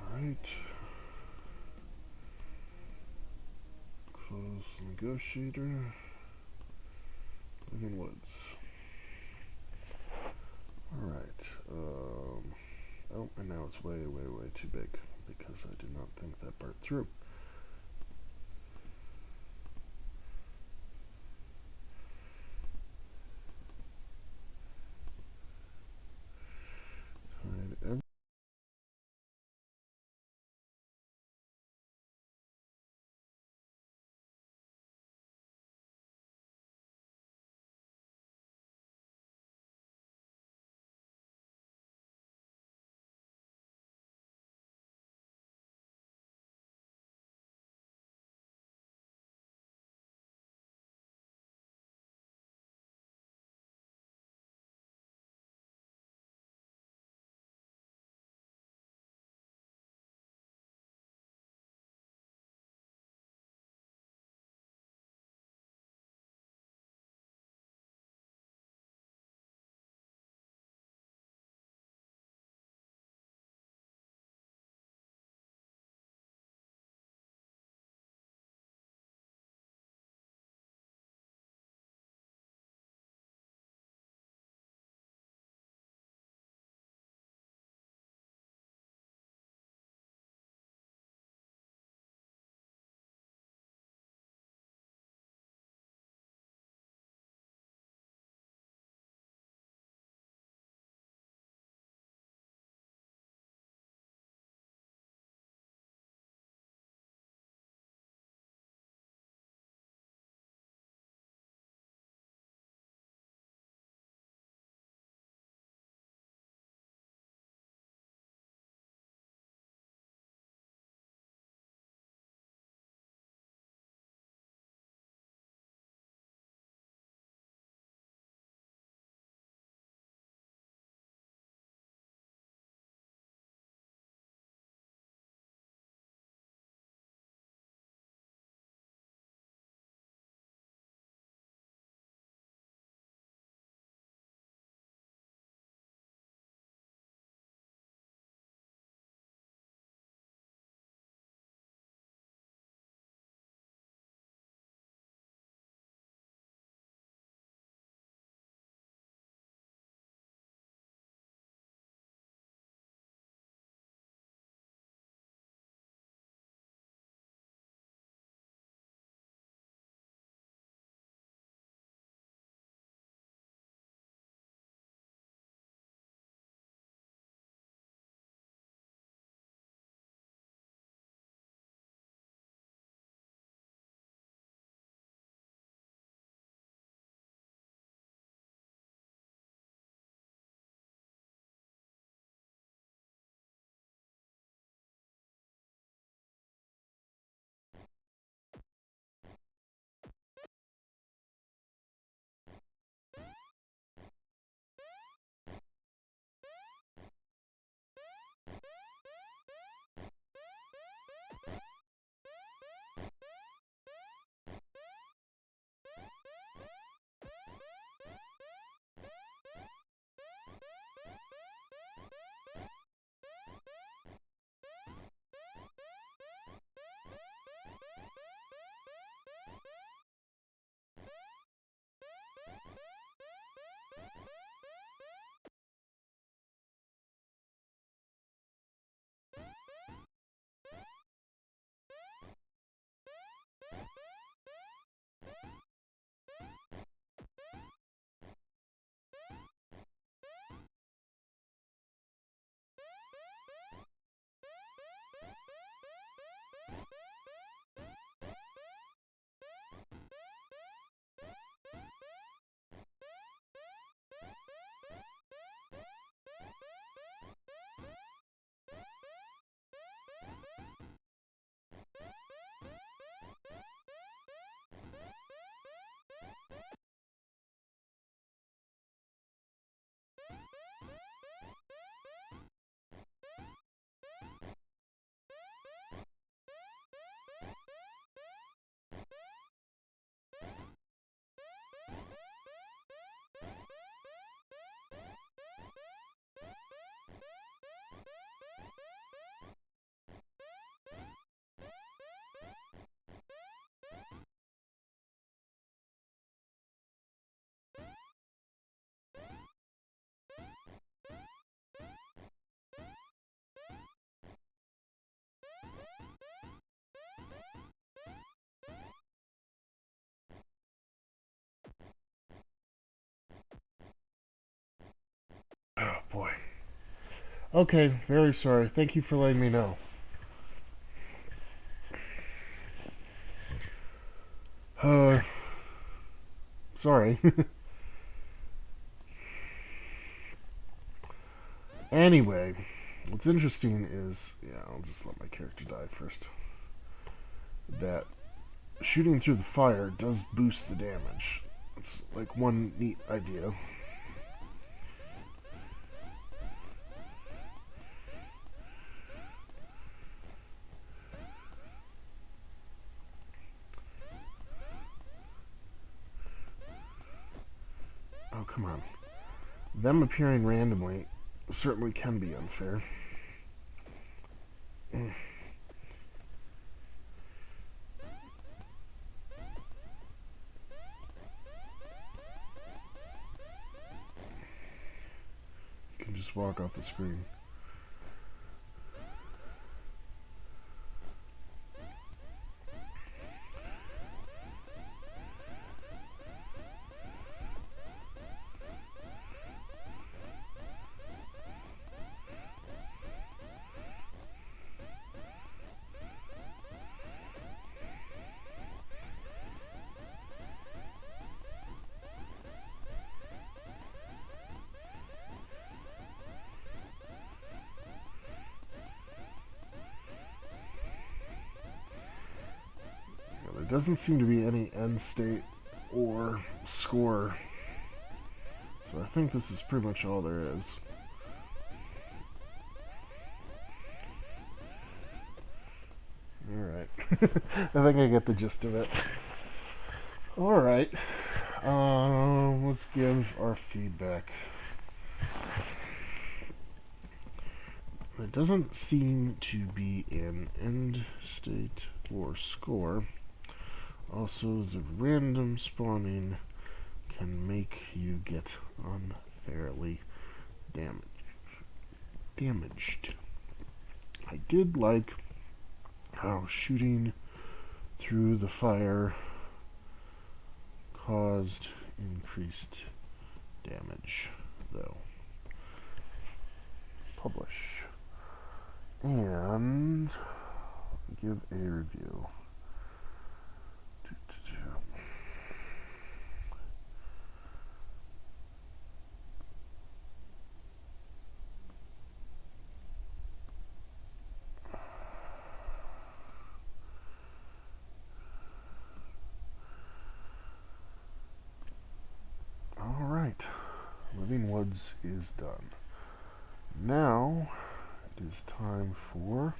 Alright. Close Negotiator. Living Woods. Alright. Oh, and now it's way, way, way too big because I did not think that part through. Okay, very sorry. Thank you for letting me know. Uh, sorry. Anyway, what's interesting is, yeah, I'll just let my character die first. That shooting through the fire does boost the damage. It's like one neat idea. Oh, come on. Them appearing randomly certainly can be unfair. You can just walk off the screen. There doesn't seem to be any end state or score, so I think this is pretty much all there is. Alright. I think I get the gist of it. Alright. Let's give our feedback. There doesn't seem to be an end state or score. Also, the random spawning can make you get unfairly damaged. I did like how shooting through the fire caused increased damage, though. Publish. And give a review. Alright, Living Woods is done. Now it is time for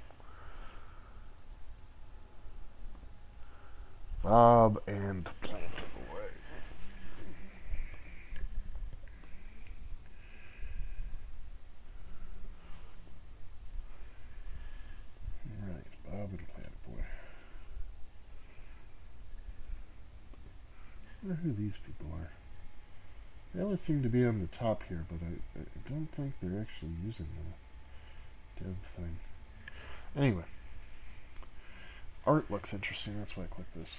Bob and Plant Away. Alright, Bob and Plant Boy. I wonder who these people are. They always seem to be on the top here, but I don't think they're actually using the dev thing. Anyway. Art looks interesting, that's why I clicked this.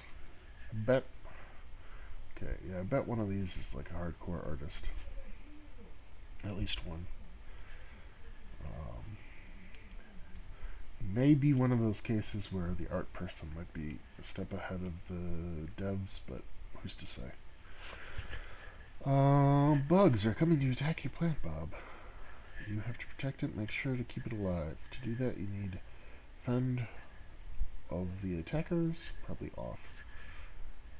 I bet... Okay, yeah, I bet one of these is like a hardcore artist. At least one. Maybe one of those cases where the art person might be a step ahead of the devs, but who's to say? Bugs are coming to attack your plant, Bob. You have to protect it, make sure to keep it alive. To do that, you need fend of the attackers, probably off.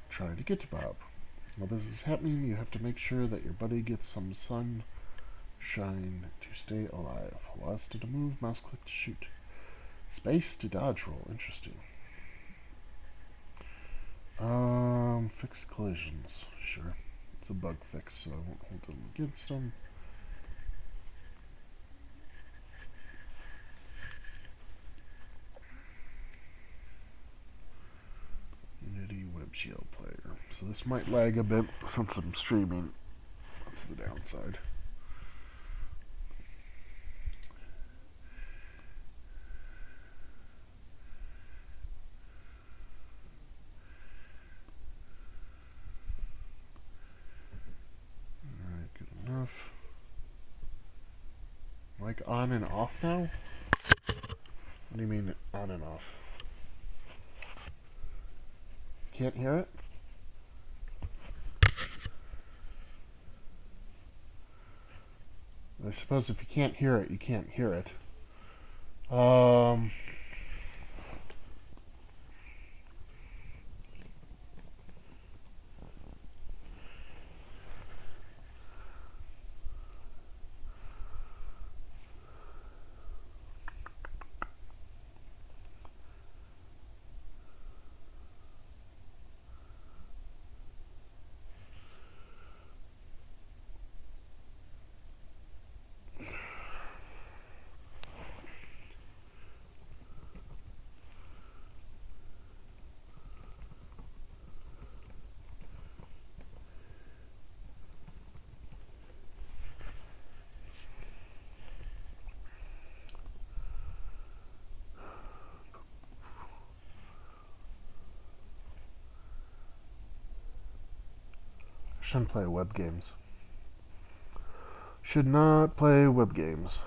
Trying to get to Bob. While this is happening, you have to make sure that your buddy gets some sunshine to stay alive. WASD to move, mouse click to shoot. Space to dodge roll, interesting. Fix collisions, sure. It's a bug fix, so I won't hold them against them. Unity Web Shield Player. So this might lag a bit since I'm streaming. That's the downside. Alright, good enough. Mic like on and off now? What do you mean on and off? Can't hear it? I suppose if you can't hear it, you can't hear it. Shouldn't play web games. Should not play web games.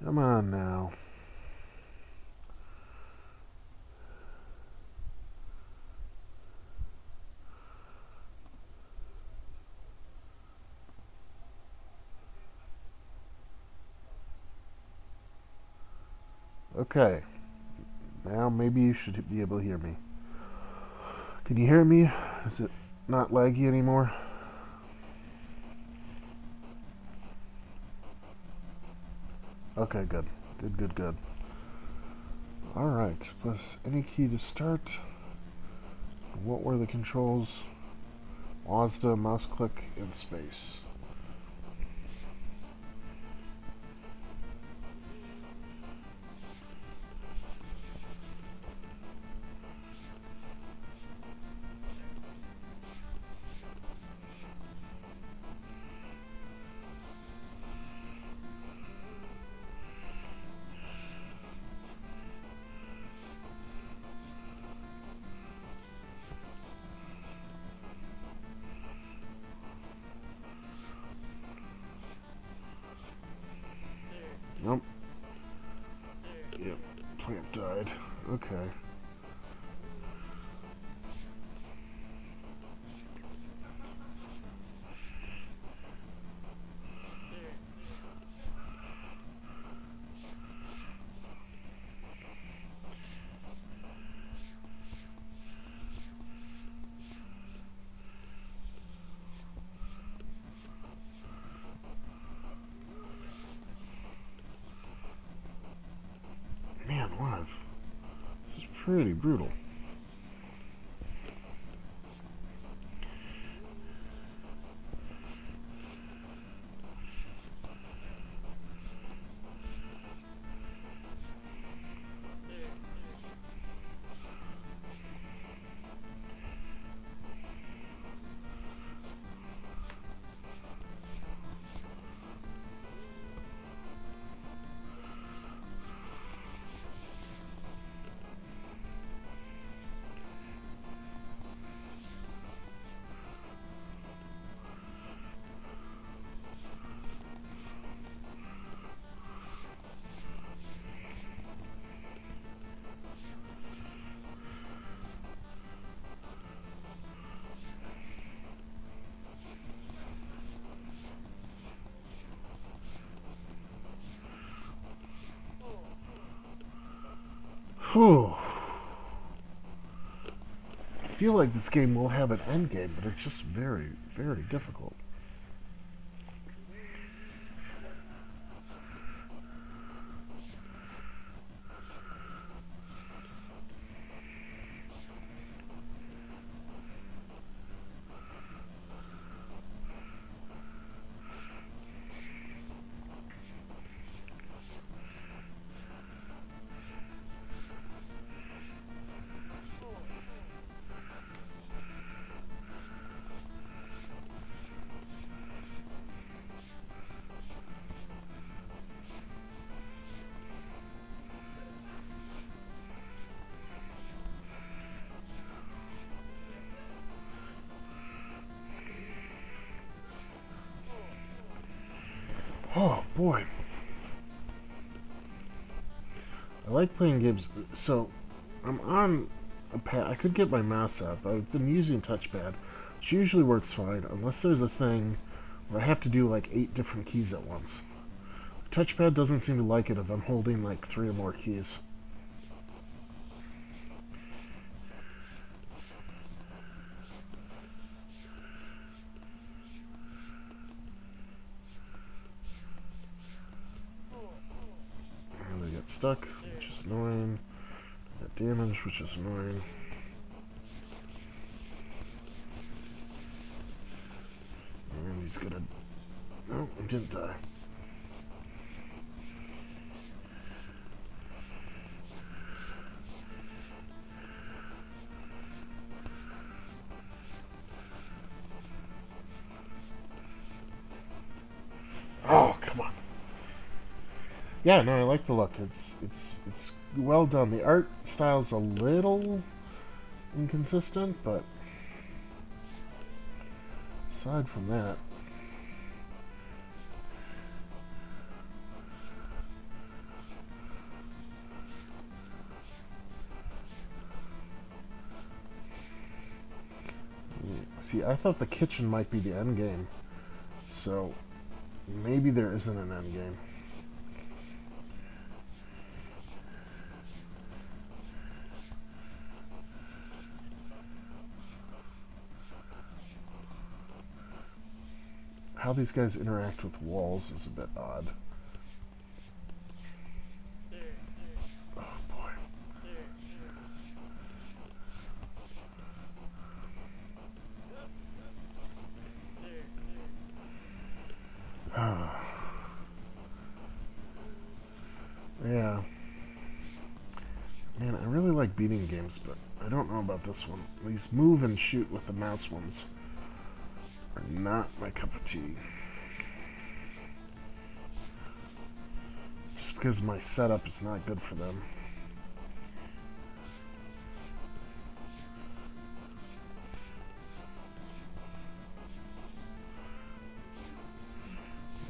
Come on now. Okay. Now maybe you should be able to hear me. Can you hear me? Is it not laggy anymore? Okay, good. Good. Alright, press any key to start. What were the controls? WASD, mouse click, and space. Nope. Yep, plant died. Okay. Man, alive. This is pretty brutal. Whew. I feel like this game will have an end game, but it's just very, very difficult. Oh boy. I like playing games. So, I'm on a pad. I could get my mouse up. I've been using touchpad, which usually works fine, unless there's a thing where I have to do like 8 different keys at once. Touchpad doesn't seem to like it if I'm holding like 3 or more keys. And I get stuck, which is annoying. I got damage, which is annoying. And he's gonna... No, he didn't die. Oh, come on. Yeah, no, I like the look. It's well done. The art style's a little inconsistent, but aside from that, see, I thought the kitchen might be the end game, so maybe there isn't an end game. How these guys interact with walls is a bit odd. Oh boy. Yeah. Man, I really like beating games, but I don't know about this one. These move and shoot with the mouse ones are not my cup of tea. Just because my setup is not good for them.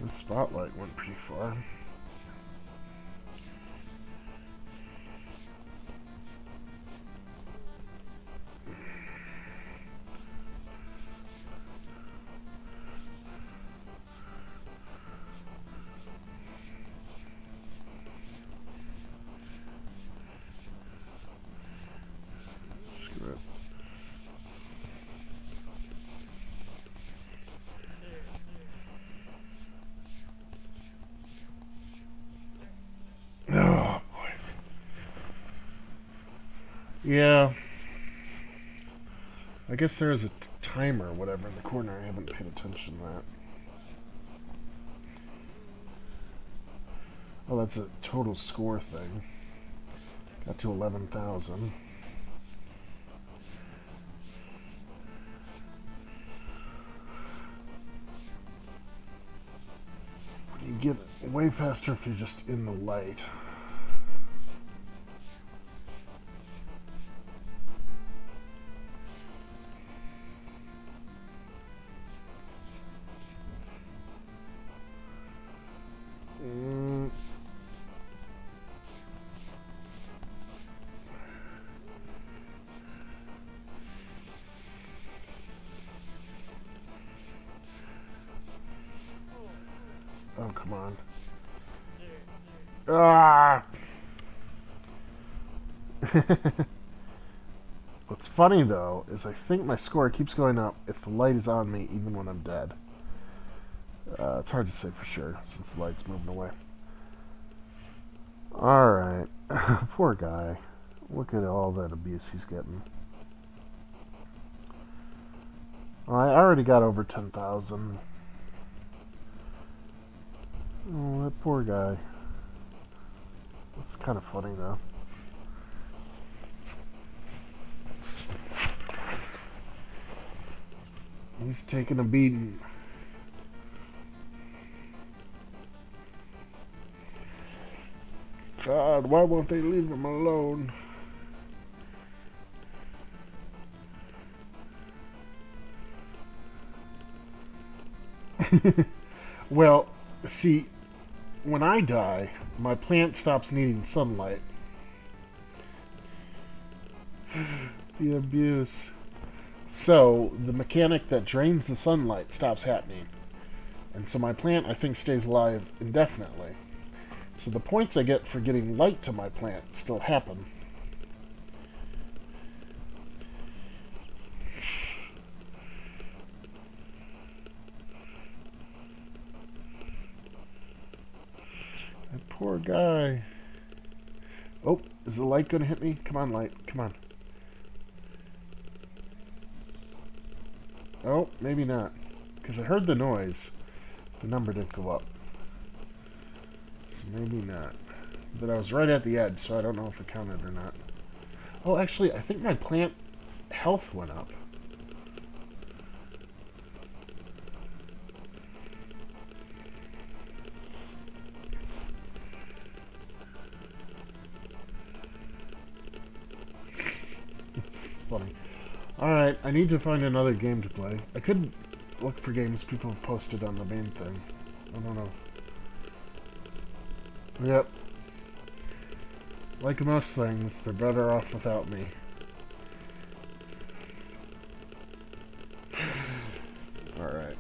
The spotlight went pretty far. Screw it. Oh boy. Yeah. I guess there is a timer or whatever in the corner. I haven't paid attention to that. Oh, that's a total score thing. Got to 11,000. You get way faster if you're just in the light. Oh, come on. Ah! What's funny, though, is I think my score keeps going up if the light is on me, even when I'm dead. It's hard to say for sure, since the light's moving away. Alright. Poor guy. Look at all that abuse he's getting. Well, I already got over 10,000. Oh, that poor guy. It's kind of funny, though. He's taking a beating. God, why won't they leave him alone? Well, see, when I die, my plant stops needing sunlight. The abuse. So, the mechanic that drains the sunlight stops happening. And so my plant, I think, stays alive indefinitely. So the points I get for getting light to my plant still happen. That poor guy. Oh, is the light going to hit me? Come on, light. Come on. Oh, maybe not. Because I heard the noise. The number didn't go up. So maybe not. But I was right at the edge, so I don't know if it counted or not. Oh, actually, I think my plant health went up. It's funny. Alright, I need to find another game to play. I could look for games people have posted on the main thing. I don't know. Yep. Like most things, they're better off without me. Alright.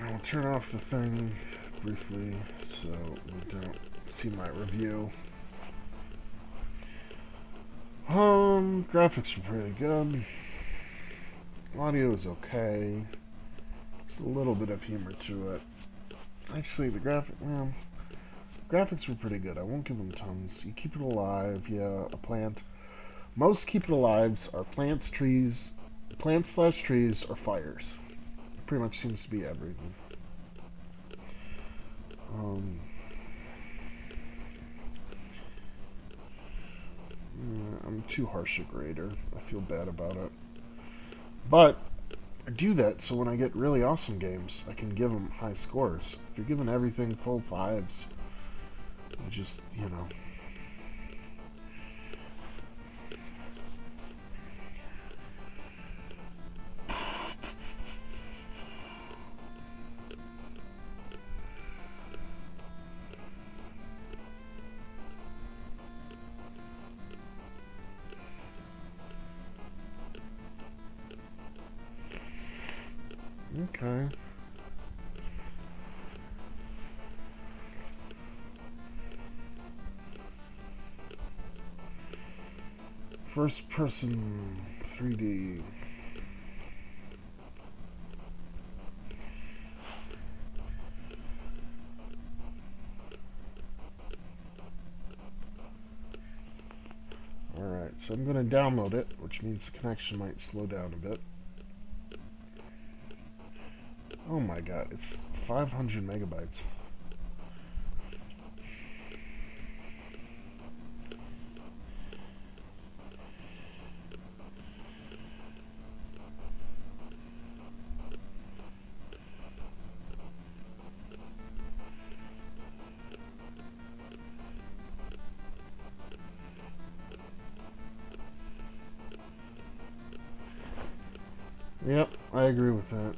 I'll turn off the thing briefly so we don't see my review. Graphics were pretty good. Audio is okay. There's a little bit of humor to it. Actually, the graphics were pretty good. I won't give them tons. You keep it alive, yeah, a plant. Most keep it alives are plants, trees, plants/trees, or fires. It pretty much seems to be everything. I'm too harsh a grader. I feel bad about it. But I do that so when I get really awesome games, I can give them high scores. If you're giving everything full fives, you just, you know. Okay. First person 3D. Alright, so I'm going to download it, which means the connection might slow down a bit. Oh my god, it's 500 megabytes. Yep, I agree with that.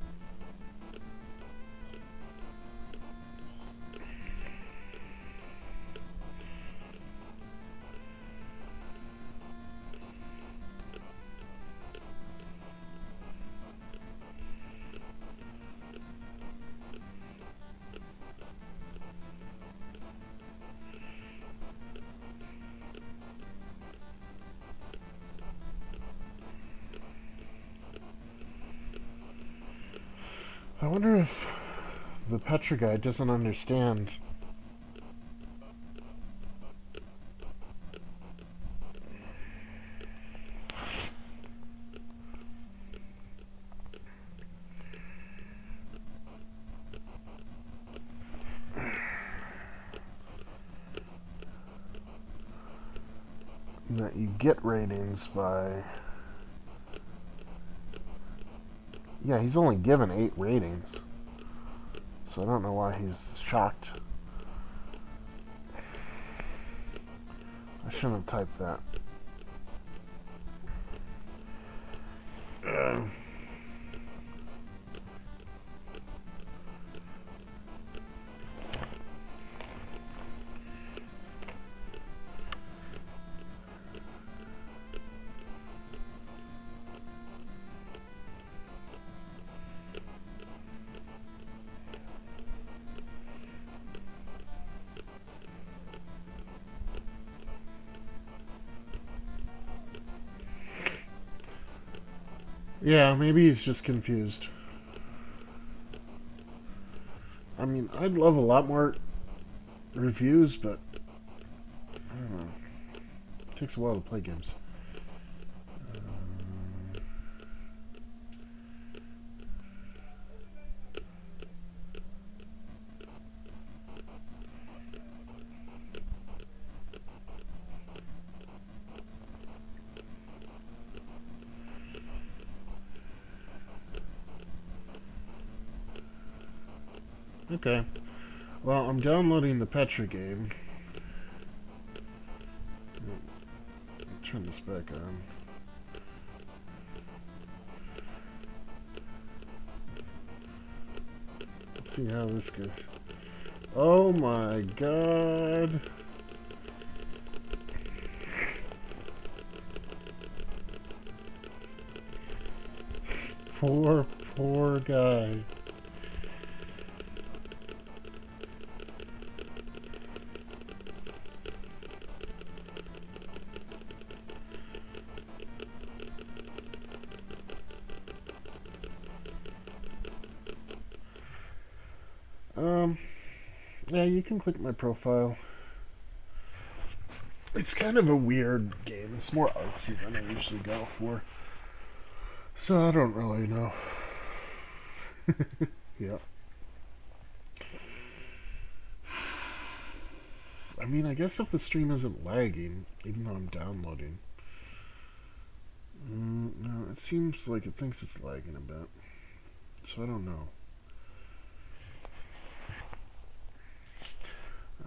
I wonder if the Petra guy doesn't understand. That you get ratings by... Yeah, he's only given 8 ratings. So I don't know why he's shocked. I shouldn't have typed that. Yeah, maybe he's just confused. I mean, I'd love a lot more reviews, but I don't know. It takes a while to play games. Okay. Well, I'm downloading the Petra game. Turn this back on. Let's see how this goes. Oh my god. Poor guy. Yeah, you can click my profile. It's kind of a weird game. It's more artsy than I usually go for. So I don't really know. Yeah. I mean, I guess if the stream isn't lagging, even though I'm downloading. No, it seems like it thinks it's lagging a bit. So I don't know.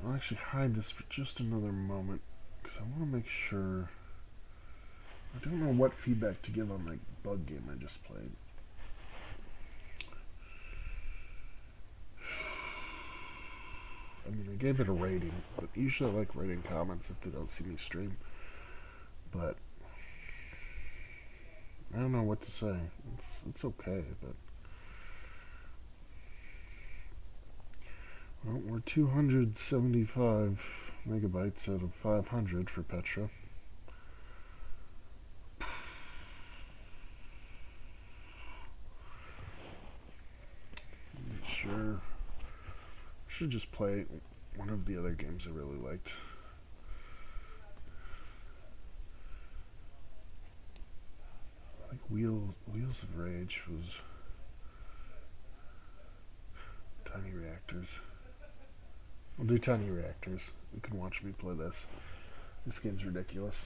I'll actually hide this for just another moment, because I want to make sure. I don't know what feedback to give on that bug game I just played. I mean, I gave it a rating, but usually I like writing comments if they don't see me stream. But I don't know what to say. It's okay, but well, we're 275 megabytes out of 500 for Petra. Sure. Should just play one of the other games I really liked. I think Wheels of Rage was Tiny Reactors. We'll do Tiny Reactors. You can watch me play this. This game's ridiculous.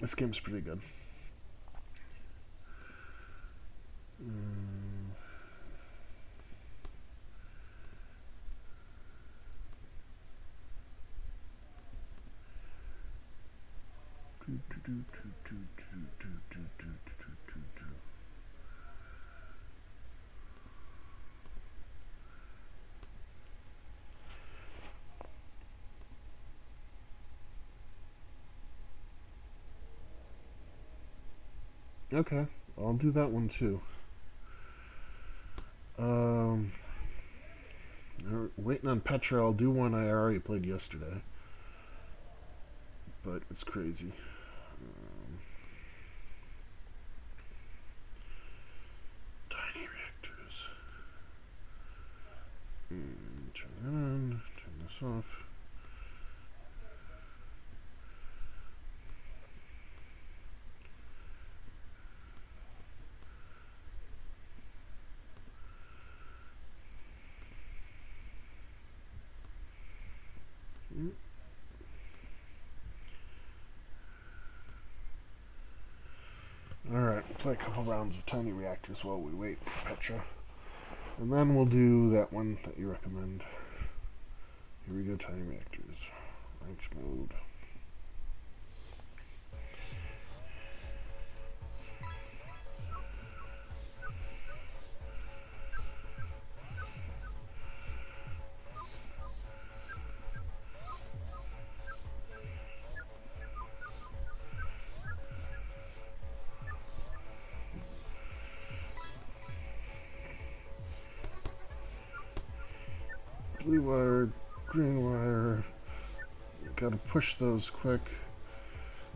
This game's pretty good. Okay, I'll do that one too. Waiting on Petra. I'll do one I already played yesterday, but it's crazy. Tiny reactors. Turn that on. Turn this off. Alright, we'll play a couple rounds of Tiny Reactors while we wait for Petra. And then we'll do that one that you recommend. Here we go, Tiny Reactors. Ranked mode. Blue wire, green wire. Gotta push those quick.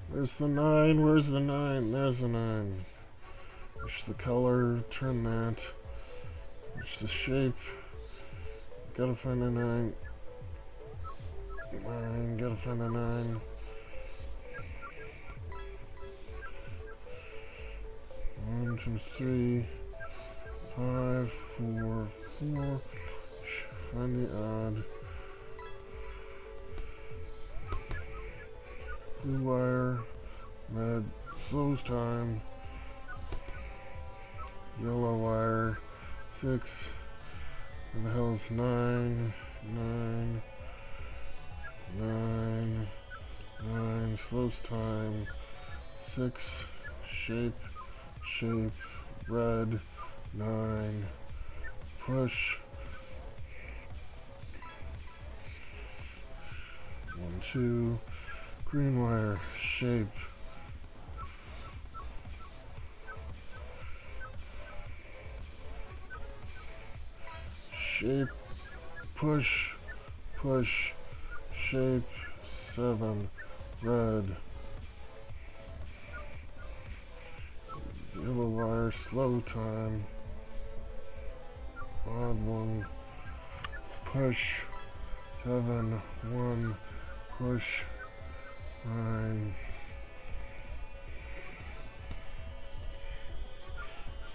Where's the 9? Where's the 9? There's the 9. Push the color, turn that. Push the shape. Gotta find a 9. 9, gotta find a 9. 1, 2, 3, 5, 4, 4. Find the odd. Blue wire. Red slows time. Yellow wire. 6. What the hell is 9? 9. 9. 9. Slows time. 6. Shape. Shape. Red. 9. Push. 1, 2. Green wire. Shape. Shape. Push. Push. Shape. 7. Red. Yellow wire. Slow time. Odd 1. Push. 7. 1. Push. 9.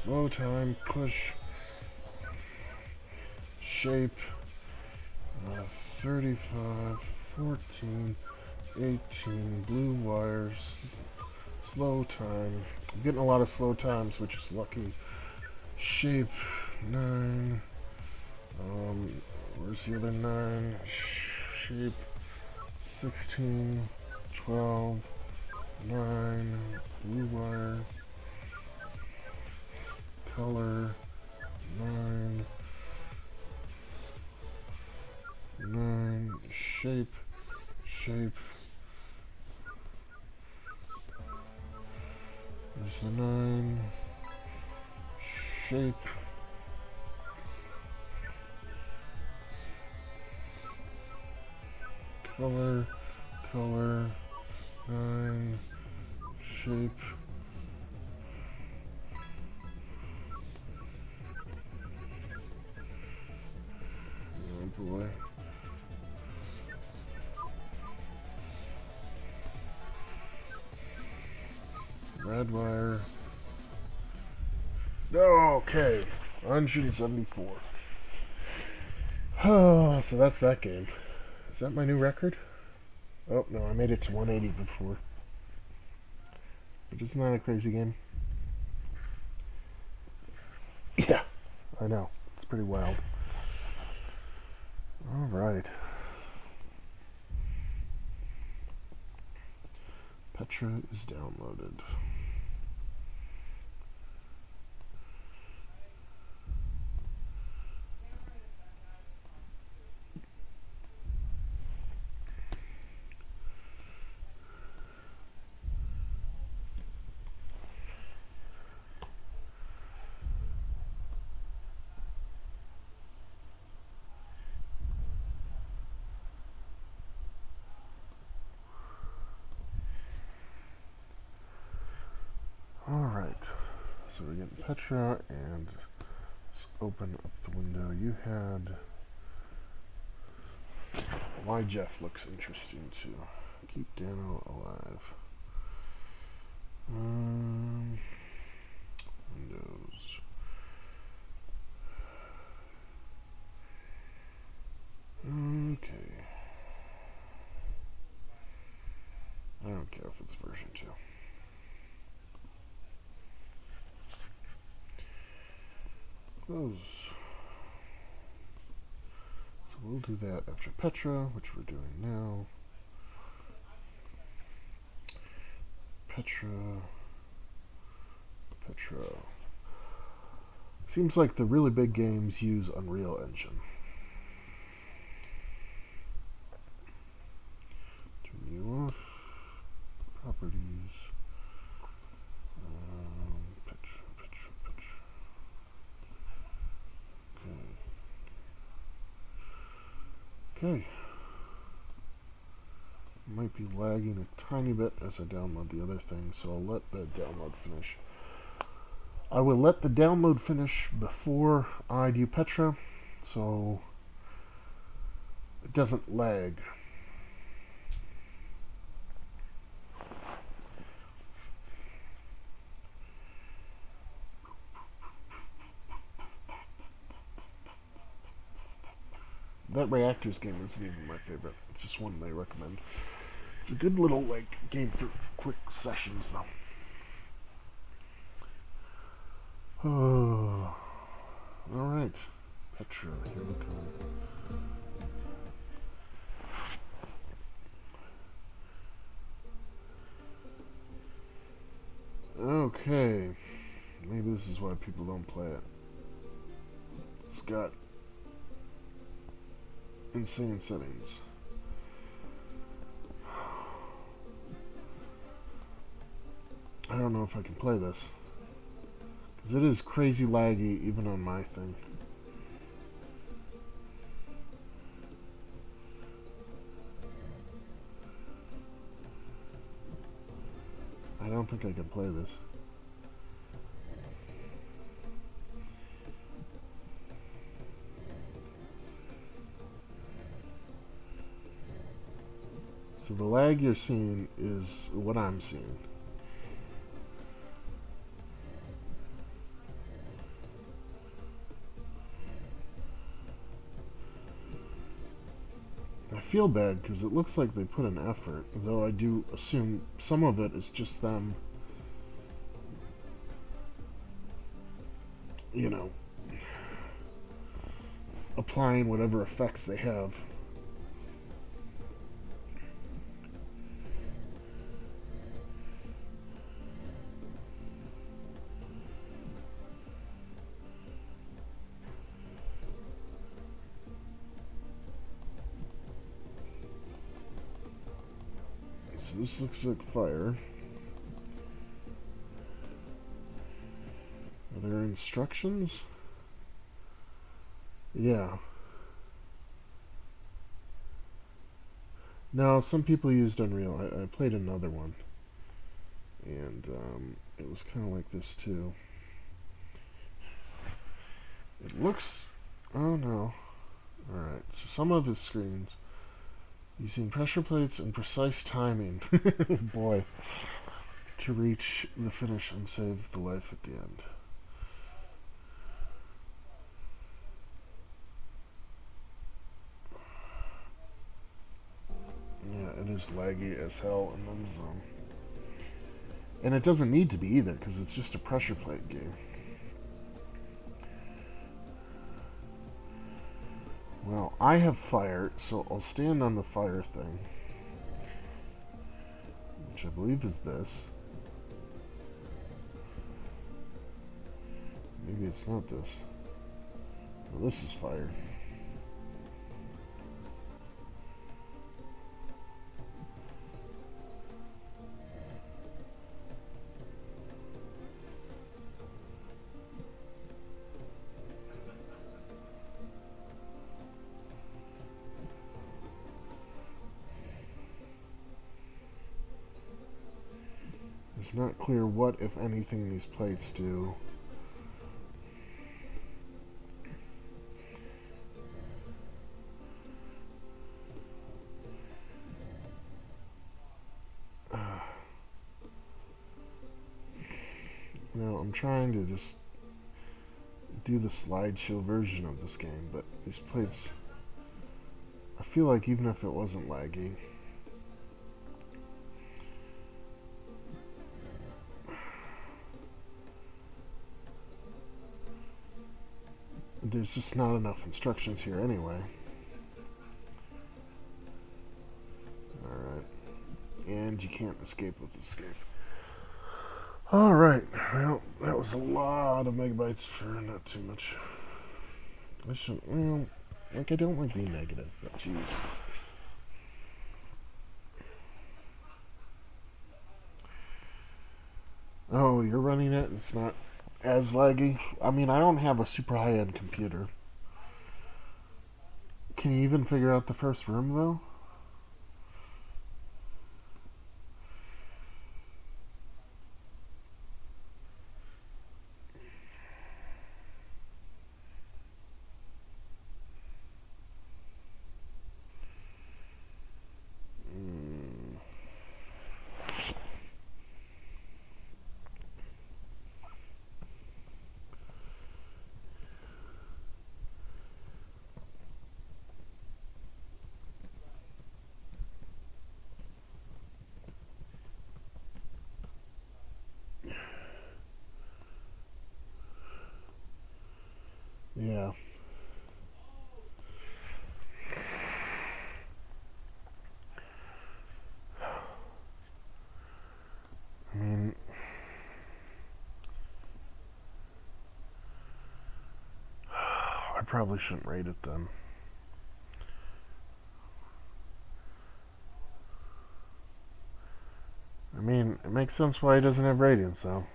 Slow time. Push. Shape. 35. 14. 18. Blue wires. Slow time. I'm getting a lot of slow times, which is lucky. Shape. 9. Where's the other 9? Shape. 16. 12. 9. Blue wire. Color. 9. 9. Shape. Shape. There's the 9. Shape. Color. Color. 9. Shape. Oh boy. Red wire. Okay. 174. Oh, so that's that game. Is that my new record? Oh, no, I made it to 180 before. But isn't that a crazy game? Yeah, I know. It's pretty wild. Alright. Petra is downloaded. Alright, so we're getting Petra, and let's open up the window. You had... Why Jeff looks interesting too. Keep Dano alive. Windows. Okay. I don't care if it's version 2. Close. So we'll do that after Petra, which we're doing now. Petra. Seems like the really big games use Unreal Engine. Turn you off. Properties. Petra. Okay. Might be lagging a tiny bit as I download the other thing, so I'll let that download finish. I will let the download finish before I do Petra, so it doesn't lag. That Reactors game isn't even my favorite. It's just one I recommend. It's a good little game for quick sessions, though. Oh, all right, Petra, here we come. Okay, maybe this is why people don't play it. It's got insane settings. I don't know if I can play this, because it is crazy laggy even on my thing. I don't think I can play this. So the lag you're seeing is what I'm seeing. I feel bad because it looks like they put an effort, though I do assume some of it is just them, you know, applying whatever effects they have. So this looks like fire. Are there instructions? Yeah. No, some people used Unreal. I played another one, and it was kind of like this too. It looks... Oh no. Alright, so some of his screens using pressure plates and precise timing, boy, to reach the finish and save the life at the end. Yeah, it is laggy as hell and then some. And it doesn't need to be either, because it's just a pressure plate game. Well, I have fire, so I'll stand on the fire thing, which I believe is this. Maybe it's not this. Well, this is fire. It's not clear what, if anything, these plates do. Now, I'm trying to just do the slideshow version of this game, but these plates, I feel like even if it wasn't laggy, there's just not enough instructions here anyway. Alright. And you can't escape with escape. Alright. Well, that was a lot of megabytes for not too much. I shouldn't, well, I don't like being negative, but jeez. Oh, you're running it? It's not as laggy? I mean, I don't have a super high-end computer. Can you even figure out the first room, though? Yeah. I mean, I probably shouldn't rate it then. I mean, it makes sense why he doesn't have ratings, though.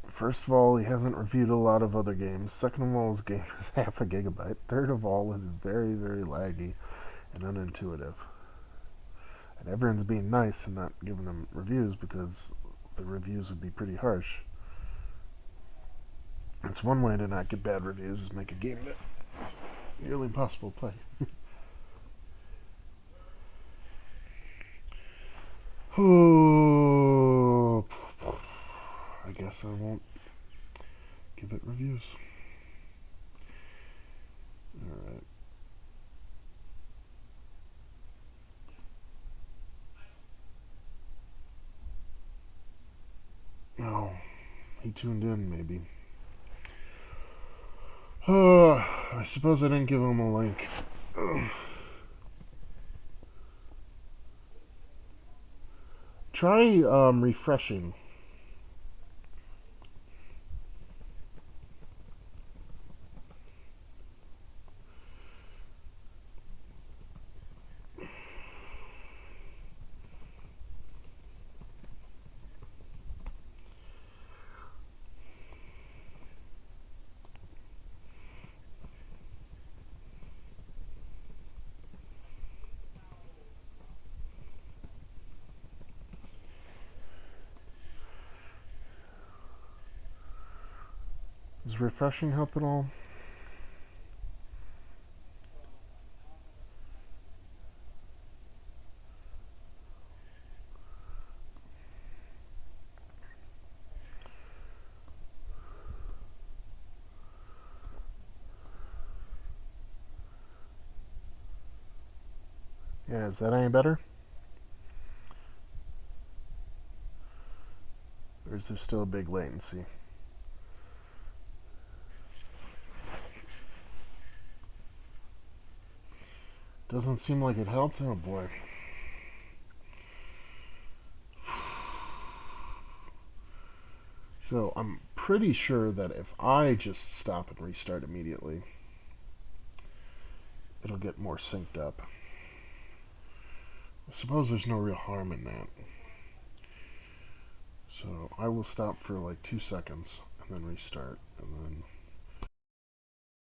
First of all, he hasn't reviewed a lot of other games. Second of all, his game is half a gigabyte. Third of all, it is very, very laggy and unintuitive. And everyone's being nice and not giving him reviews because the reviews would be pretty harsh. It's one way to not get bad reviews is make a game that's nearly impossible to play. Oh, I guess I won't give it reviews. Alright. Oh, he tuned in, maybe. I suppose I didn't give him a link. Try refreshing. Does refreshing help at all? Yeah, is that any better? Or is there still a big latency? Doesn't seem like it helped. Oh boy. So I'm pretty sure that if I just stop and restart immediately, it'll get more synced up. I suppose there's no real harm in that. So I will stop for like 2 seconds and then restart, and then